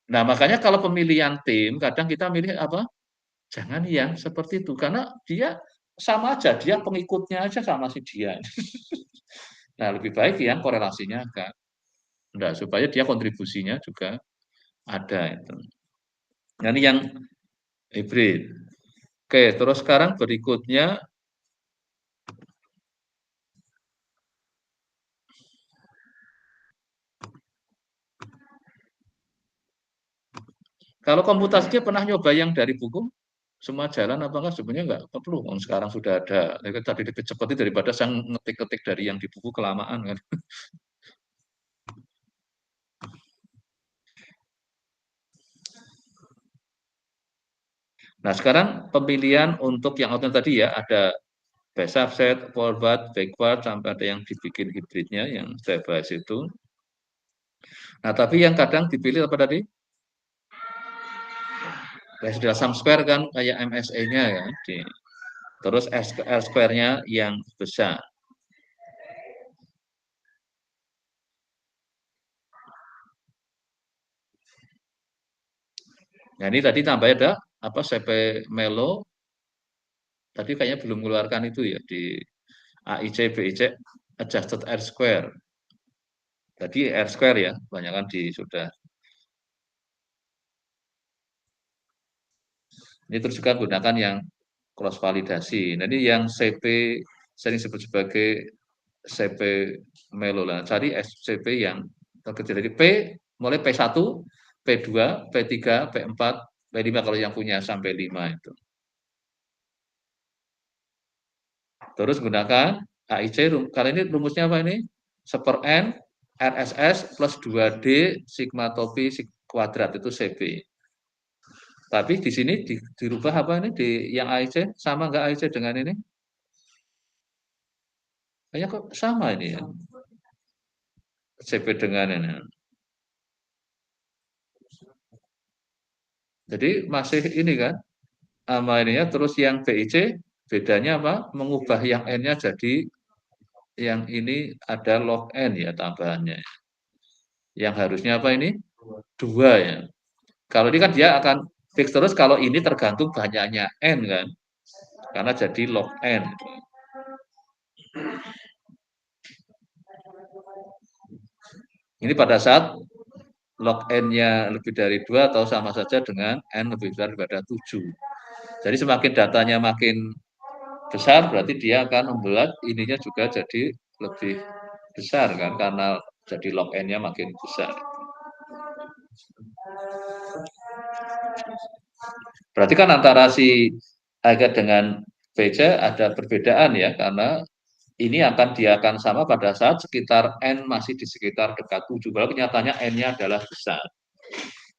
A: Nah makanya kalau pemilihan tim, kadang kita milih apa? Jangan yang seperti itu, karena dia sama aja, dia pengikutnya aja sama si dia. Nah lebih baik yang korelasinya agak enggak, supaya dia kontribusinya juga ada itu. Nah, ini yang hybrid. Oke, terus sekarang berikutnya Kalau komputasinya pernah nyoba yang dari buku? Semua jalan apa enggak? Sebenarnya enggak perlu. Sekarang sudah ada. Tadi lebih cepat daripada saya ngetik-ketik dari yang di buku kelamaan kan. Nah, sekarang pemilihan untuk yang outline tadi ya, ada base subset, forward, backward, sampai ada yang dibikin hibridnya, yang device itu. Nah, tapi yang kadang dipilih apa tadi? Residual sum square kan, kayak MSE-nya ya. Terus R square-nya yang besar. Nah, ini tadi tambah ada apa CP Melo tadi kayaknya belum mengeluarkan itu ya di AIC BIC adjusted R square. Tadi R square ya, banyak kan di sudah. Ini terus juga gunakan yang cross validasi. Nah, ini yang CP sering disebut sebagai CP Melo lah. Cari SCP yang terkecil dari P mulai P1, P2, P3, P4, P5 kalau yang punya sampai 5 itu. Terus gunakan AIC, kali ini rumusnya apa ini? Seper N, RSS plus 2D sigma topi kuadrat itu CP. Tapi di sini dirubah apa ini? Di yang AIC, sama nggak AIC dengan ini? Kayaknya kok sama ini ya. CP dengan ini. Jadi masih ini kan, sama ininya, terus yang BIC, bedanya apa? Mengubah yang N-nya jadi yang ini ada log N ya tambahannya. Yang harusnya apa ini? 2 ya. Kalau ini kan dia akan fix terus kalau ini tergantung banyaknya N kan. Karena jadi log N. Ini pada saat log N-nya lebih dari 2 atau sama saja dengan N lebih besar daripada 7. Jadi semakin datanya makin besar berarti dia akan membuat ininya juga jadi lebih besar kan karena jadi log N-nya makin besar. Berarti kan antara si Aga dengan BC ada perbedaan ya karena ini dia akan sama pada saat sekitar N masih di sekitar dekat 7. Kalau kenyataannya N-nya adalah besar.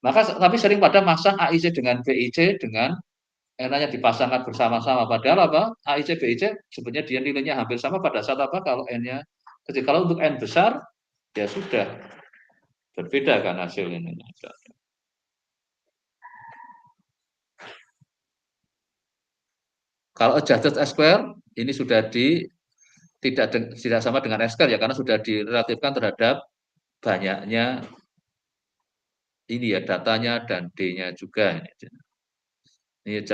A: Maka tapi sering pada masang AIC dengan BIC dengan N-nya dipasangkan bersama-sama. Padahal apa? AIC, BIC sebenarnya dia nilainya hampir sama pada saat apa? Kalau N-nya kecil. Kalau untuk N besar, ya sudah berbeda kan hasil ini. Kalau adjusted S square, ini sudah tidak sama dengan S square ya, karena sudah direlatifkan terhadap banyaknya ini ya datanya dan D-nya juga. Ini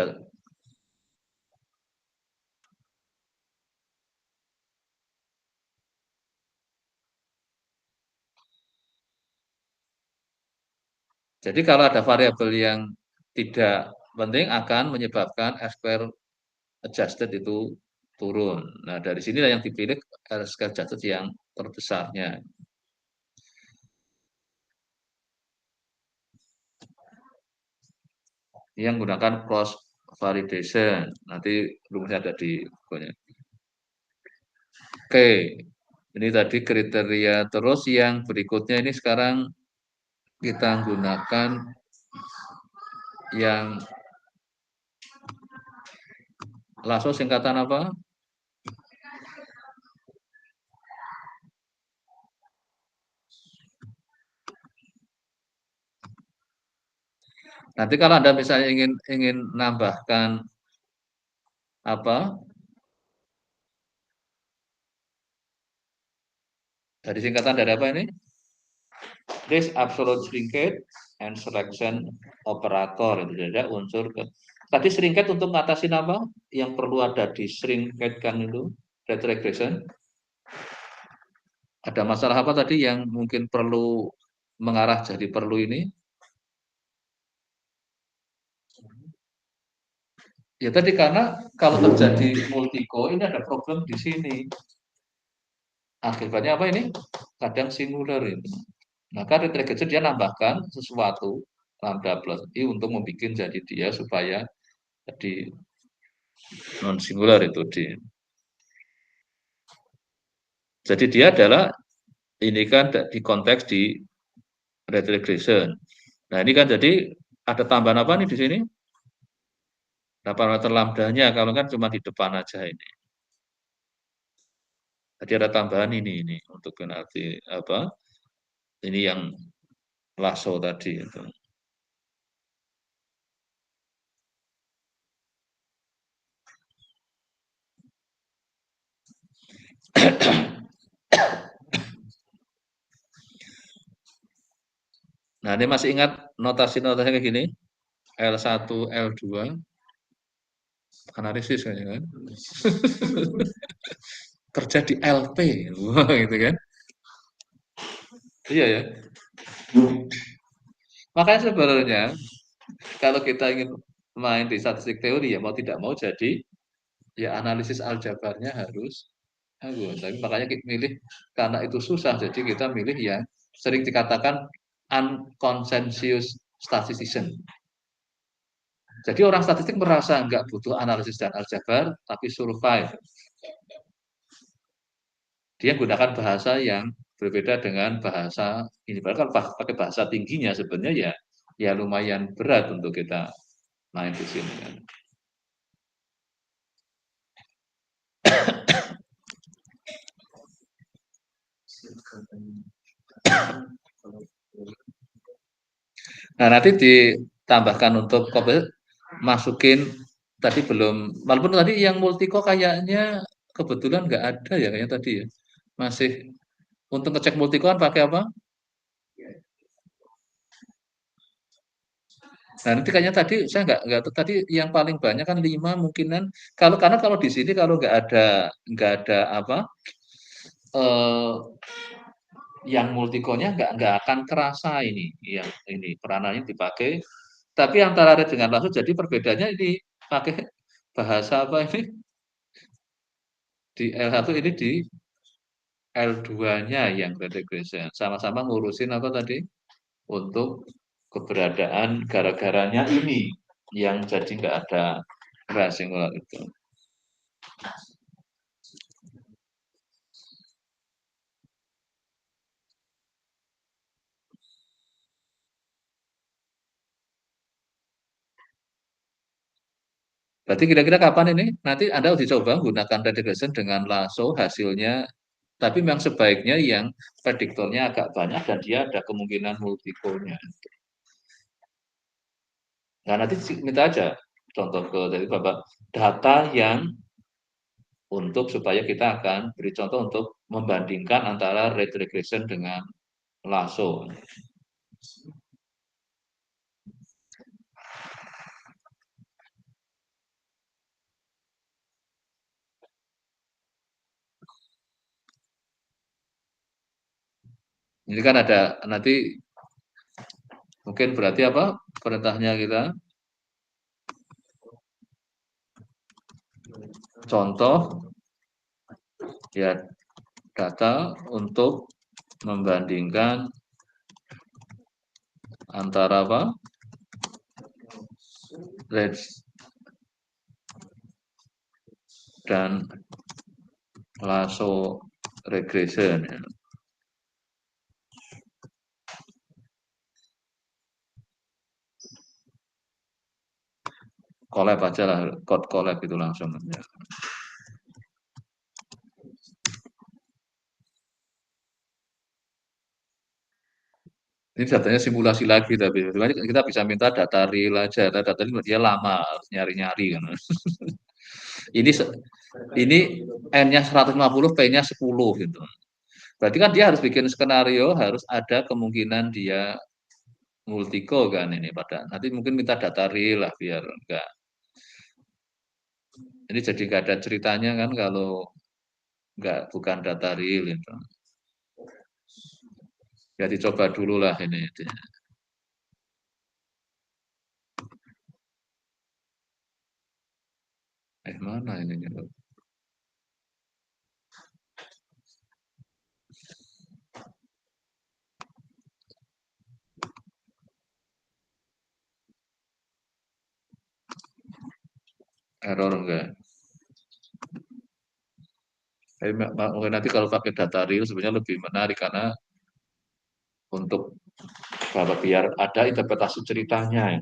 A: jadi kalau ada variabel yang tidak penting akan menyebabkan S square adjusted itu turun. Nah, dari sinilah yang dipilih R square adjusted yang terbesarnya. Yang menggunakan cross validation. Nanti rumusnya ada di bukunya. Oke, ini tadi kriteria. Terus yang berikutnya ini sekarang kita gunakan yang lasso singkatan apa? Nanti kalau Anda misalnya ingin nambahkan apa? Dari singkatan dari apa ini? This absolute shrinkage and selection operator itu ada unsur tadi shrinkage untuk ngatasin apa? Yang perlu ada di shrinkage kan itu rate regression. Ada masalah apa tadi yang mungkin perlu mengarah jadi perlu ini? Ya tadi karena kalau terjadi multico ini ada problem di sini. Akibatnya apa ini? Kadang singular itu. Maka rate regression dia nambahkan sesuatu lambda plus I untuk membuat jadi dia supaya jadi non singular itu jadi dia adalah ini kan di konteks di rate regression. Nah, ini kan jadi ada tambahan apa nih di sini? Nah, parameter lambdanya kalau kan cuma di depan aja ini. Jadi ada tambahan ini untuk penalti apa? Ini yang lasso tadi itu. Nah, ini masih ingat notasi-notasinya kayak gini? L1, L2, analisis kayaknya kan. Kerja di LP, wah gitu kan. Iya ya. Makanya sebenarnya kalau kita ingin main di statistik teori ya mau tidak mau jadi ya analisis aljabarnya harus bagus. Tapi makanya kita milih karena itu susah jadi kita milih yang sering dikatakan unconsensus statistician. Jadi orang statistik merasa nggak butuh analisis dan aljabar, tapi survive. Dia gunakan bahasa yang berbeda dengan bahasa ini. Bahkan pakai bahasa tingginya sebenarnya ya lumayan berat untuk kita main di sini kan. Nah, nanti ditambahkan untuk masukin tadi belum, walaupun tadi yang multiko kayaknya kebetulan nggak ada ya kayaknya tadi ya. Masih untuk ngecek multiko kan pakai apa? Nah, nanti kayaknya tadi saya nggak tadi yang paling banyak kan 5 mungkinan karena kalau di sini kalau nggak ada apa eh, yang multikonya nggak akan kerasa ini yang ini peranannya dipakai. Tapi antara red dengan langsung jadi perbedaannya ini pakai bahasa apa ini di L1 ini di L2-nya yang red regression. Sama-sama ngurusin apa tadi untuk keberadaan gara-garanya ini yang jadi nggak ada singular itu. Berarti kira-kira kapan ini? Nanti Anda uji coba gunakan red regression dengan lasso hasilnya. Tapi memang sebaiknya yang prediktornya agak banyak dan dia ada kemungkinan multiple-nya. Nah, nanti minta aja contoh dari Bapak data yang untuk supaya kita akan beri contoh untuk membandingkan antara rate regression dengan lasso. Ini kan ada nanti mungkin berarti apa perintahnya kita contoh ya data untuk membandingkan antara apa rate dan lasso regression ya. Collab aja lah, code collab itu langsung ya. Ini datanya simulasi lagi tapi kita bisa minta data real aja, data real dia lama nyari-nyari kan. Ini ini N-nya 150, P-nya 10 gitu. Berarti kan dia harus bikin skenario, harus ada kemungkinan dia multiko kan ini pada. Nanti mungkin minta data real lah biar enggak. Ini jadi enggak ada ceritanya kan kalau enggak bukan data real itu. Ya dicoba dulu lah ini. Mana ini? Error enggak? Mungkin nanti kalau pakai data real sebenarnya lebih menarik karena untuk bahwa biar ada interpretasi ceritanya.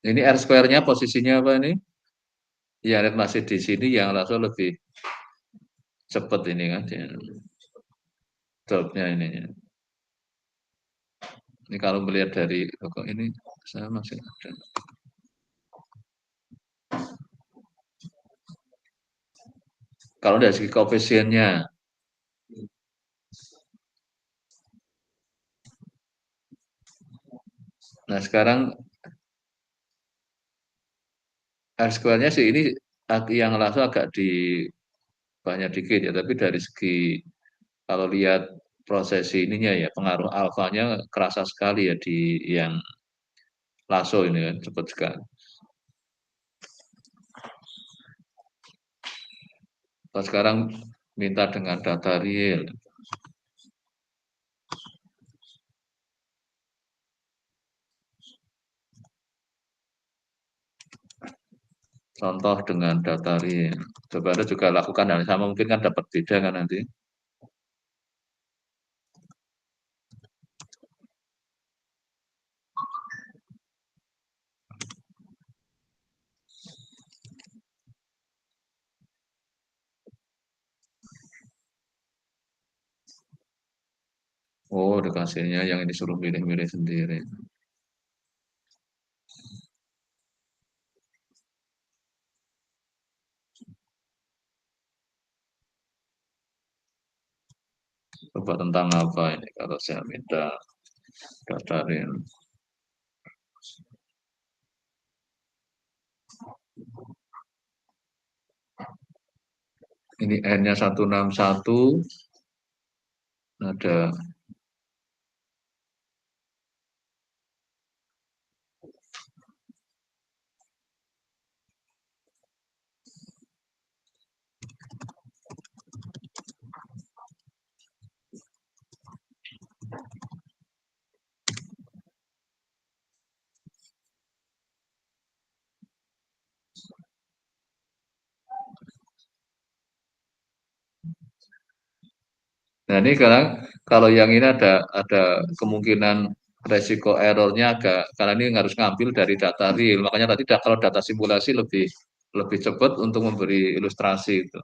A: Ini R square-nya posisinya apa ini? Ya, masih di sini yang langsung lebih cepat ini kan. Jawabnya ini. Ini kalau melihat dari ini saya masih ada. Kalau dari segi koefisiennya. Nah, sekarang R square-nya sih ini yang langsung agak di banyak dikit ya, tapi dari segi kalau lihat prosesi ininya ya, pengaruh alfanya kerasa sekali ya di yang lasso ini kan, cepat sekali. Sekarang minta dengan data real. Contoh dengan data real. Coba Anda juga lakukan hal sama, mungkin kan dapat beda kan nanti. Oh, dikasihnya yang ini suruh milih-milih sendiri. Coba tentang apa ini kalau saya minta data real. Ini N-nya 161. Ada Nah, ini sekarang kalau yang ini ada kemungkinan resiko errornya agak karena ini harus ngambil dari data real. Makanya tadi kalau data simulasi lebih cepat untuk memberi ilustrasi itu.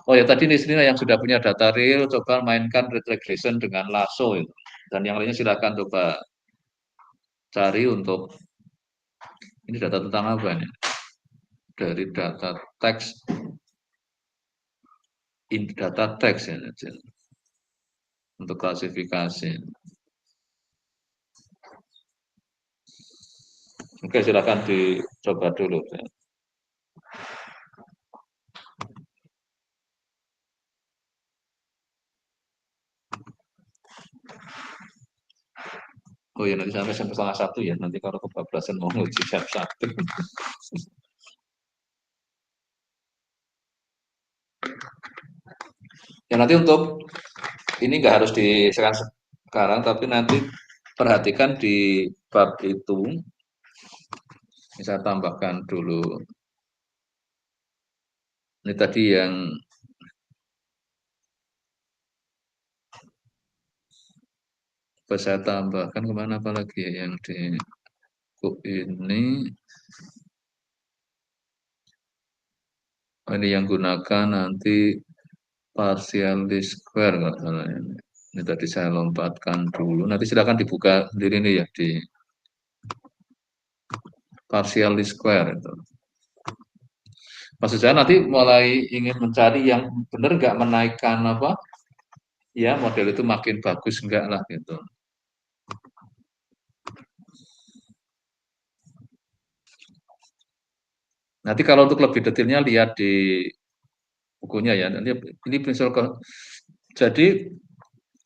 A: Oh ya tadi di sini yang sudah punya data real coba mainkan regression dengan lasso itu. Dan yang lainnya silakan coba cari untuk ini data tentang apa nih? Dari data teks data teks ya untuk klasifikasi. Oke, silakan dicoba dulu. Ya. Oh ya, nanti sampai jam 1:30 ya. Nanti kalau kebablasan mau nguji jam 1. Ya nanti untuk ini nggak harus sekarang, tapi nanti perhatikan di bab itu. Bisa tambahkan dulu. Ini tadi yang saya tambahkan kemana apalagi yang di ini yang gunakan nanti partial least square kalau salah ini. Ini tadi saya lompatkan dulu. Nanti silakan dibuka sendiri nih ya di partial least square itu. Maksud saya nanti mulai ingin mencari yang benar nggak menaikkan apa ya model itu makin bagus enggak lah gitu. Nanti kalau untuk lebih detailnya lihat di bukunya ya. Ini prinsip jadi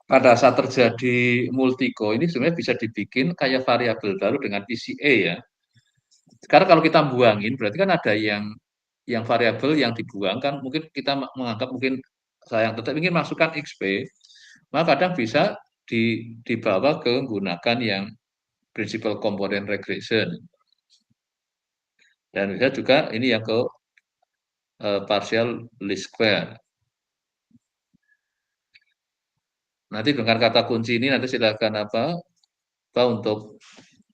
A: pada saat terjadi multiko ini sebenarnya bisa dibikin kayak variabel baru dengan PCA ya. Sekarang kalau kita buangin berarti kan ada yang variabel yang dibuang kan mungkin kita menganggap mungkin saya yang tetap ingin masukkan XP, maka kadang bisa dibawa ke menggunakan yang principal component regression. Dan bisa juga ini yang ke partial least square. Nanti dengan kata kunci ini nanti silakan apa untuk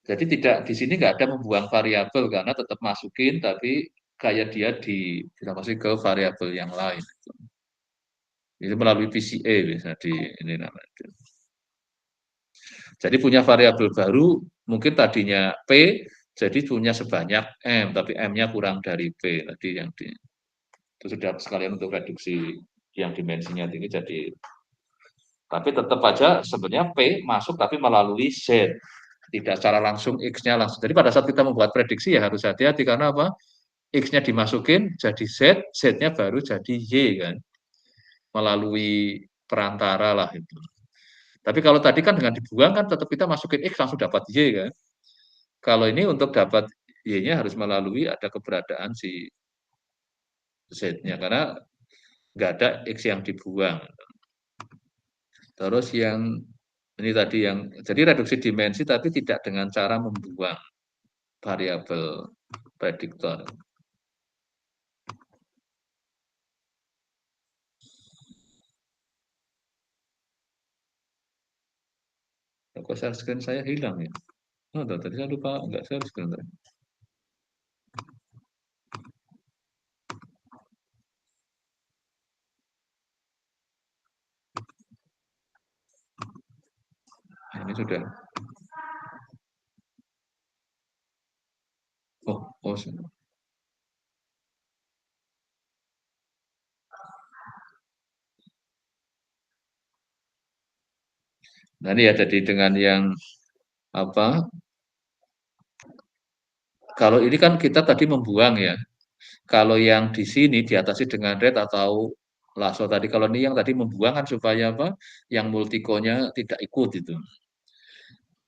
A: jadi tidak di sini nggak ada membuang variabel karena tetap masukin tapi kayak dia masih ke variabel yang lain. Itu melalui PCA bisa di ini namanya. Jadi punya variabel baru mungkin tadinya P jadi punya sebanyak M tapi M-nya kurang dari P tadi yang itu sudah sekalian untuk reduksi yang dimensinya tinggi jadi tapi tetap aja sebenarnya P masuk tapi melalui Z tidak secara langsung X-nya langsung. Jadi pada saat kita membuat prediksi ya harus hati-hati karena apa? X-nya dimasukin jadi Z, Z-nya baru jadi Y kan. Melalui perantara lah itu. Tapi kalau tadi kan dengan dibuang kan tetap kita masukin X langsung dapat Y kan. Kalau ini untuk dapat Y-nya harus melalui ada keberadaan si Z-nya karena nggak ada X yang dibuang. Terus yang ini tadi yang jadi reduksi dimensi tapi tidak dengan cara membuang variabel prediktor. Kok share screen saya hilang ya? Oh, tadi saya lupa nggak share screen. Ini sudah. Oh. Nah ini ya jadi dengan yang apa? Kalau ini kan kita tadi membuang ya. Kalau yang di sini diatasi dengan red atau lasso tadi. Kalau ini yang tadi membuang kan supaya apa? Yang multikonya tidak ikut itu.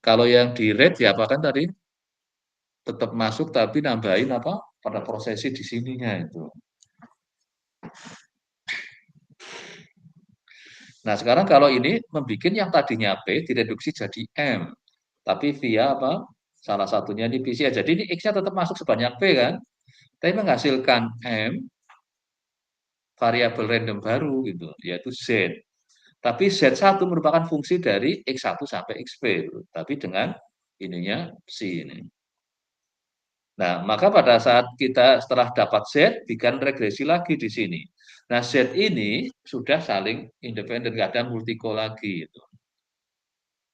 A: Kalau yang di red ya apa kan tadi? Tetap masuk tapi nambahin apa? Pada prosesi di sininya itu. Nah, sekarang kalau ini membuat yang tadinya P direduksi jadi M. Tapi via apa? Salah satunya di PCA. Jadi ini X-nya tetap masuk sebanyak P kan? Tapi menghasilkan M variabel random baru gitu, yaitu Z. Tapi Z1 merupakan fungsi dari X1 sampai XP, gitu. Tapi dengan ininya psi ini. Nah, maka pada saat kita setelah dapat Z, bikin regresi lagi di sini. Nah, Z ini sudah saling independen, nggak ada multiko lagi. Gitu.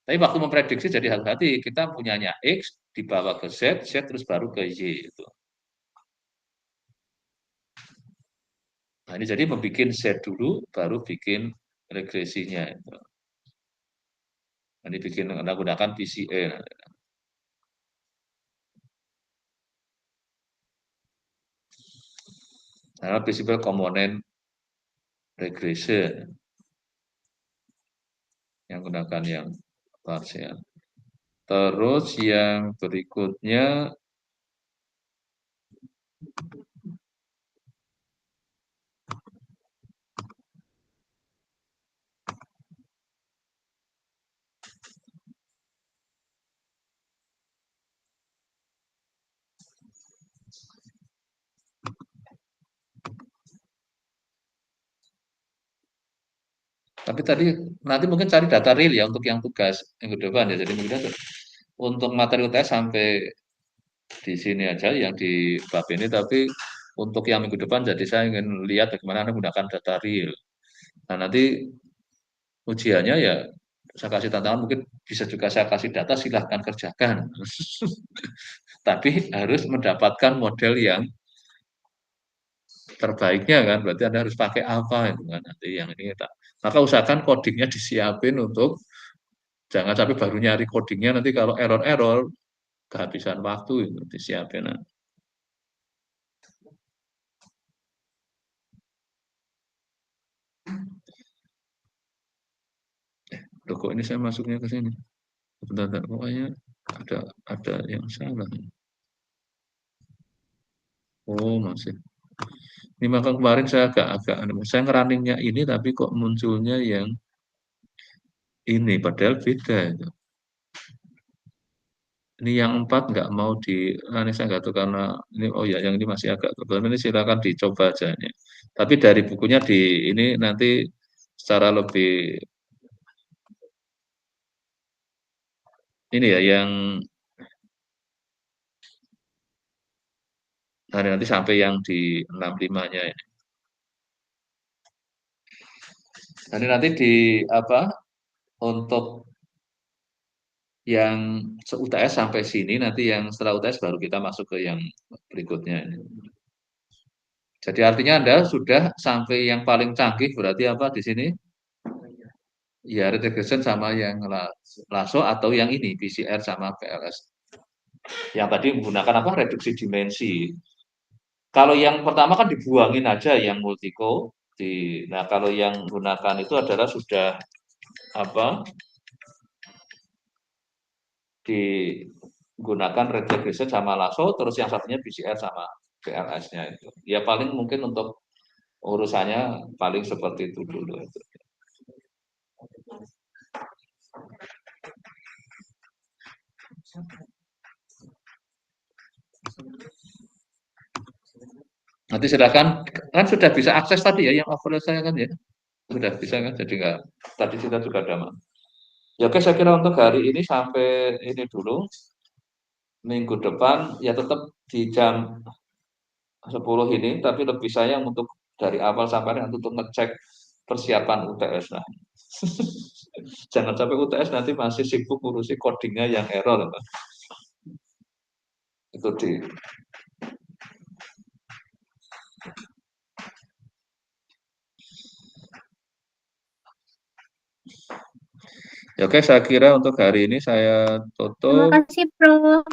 A: Tapi waktu memprediksi jadi hati-hati, kita punyanya X, dibawa ke Z, Z terus baru ke Y. Gitu. Nah, ini jadi membuat Z dulu, baru bikin regresinya. Gitu. Ini bikin menggunakan PCA. Nah, principal component regression yang gunakan yang partial. Terus yang berikutnya tapi tadi nanti mungkin cari data real ya untuk yang tugas minggu depan ya. Jadi mungkin untuk materi UTS sampai di sini aja yang di bab ini. Tapi untuk yang minggu depan jadi saya ingin lihat bagaimana Anda menggunakan data real. Nah nanti ujiannya ya saya kasih tantangan mungkin bisa juga saya kasih data silahkan kerjakan. Tapi harus mendapatkan model yang terbaiknya kan berarti Anda harus pakai apa itu kan nanti yang ini tak. Maka usahakan codingnya disiapin untuk jangan sampai baru nyari codingnya nanti kalau error kehabisan waktu itu disiapin. Nah. Loh, kok ini saya masuknya ke sini? Bentar, pokoknya ada yang salah. Oh masih. Ini maka kemarin saya agak saya ngerunningnya ini tapi kok munculnya yang ini, padahal beda itu. Ini yang 4 nggak mau saya nggak tahu karena ini, oh ya, yang ini masih agak tebal. Ini silakan dicoba aja ini. Tapi dari bukunya ini nanti secara lebih ini ya, yang nanti sampai yang di 65-nya ini. Nanti di apa, untuk yang UTS sampai sini, nanti yang setelah UTS baru kita masuk ke yang berikutnya ini. Jadi artinya Anda sudah sampai yang paling canggih, berarti apa di sini? Ya, regression sama yang LASO atau yang ini, PCR sama PLS. Yang tadi menggunakan apa? Reduksi dimensi. Kalau yang pertama kan dibuangin aja yang multiko. Nah, kalau yang gunakan itu adalah sudah apa? Digunakan regression sama LASO, terus yang satunya PCR sama PLS-nya itu. Ya paling mungkin untuk urusannya paling seperti itu dulu. Nanti silakan, kan sudah bisa akses tadi ya yang overlay saya kan ya, sudah bisa kan, jadi nggak, tadi kita juga ada. Ya oke, saya kira untuk hari ini sampai ini dulu. Minggu depan ya tetap di jam 10 ini, tapi lebih sayang untuk dari awal sampai akhir untuk ngecek persiapan UTS. Nah, jangan sampai UTS nanti masih sibuk ngurusi codingnya yang error. Nah. Itu di ya oke, saya kira untuk hari ini saya tutup.
E: Terima kasih, Prof.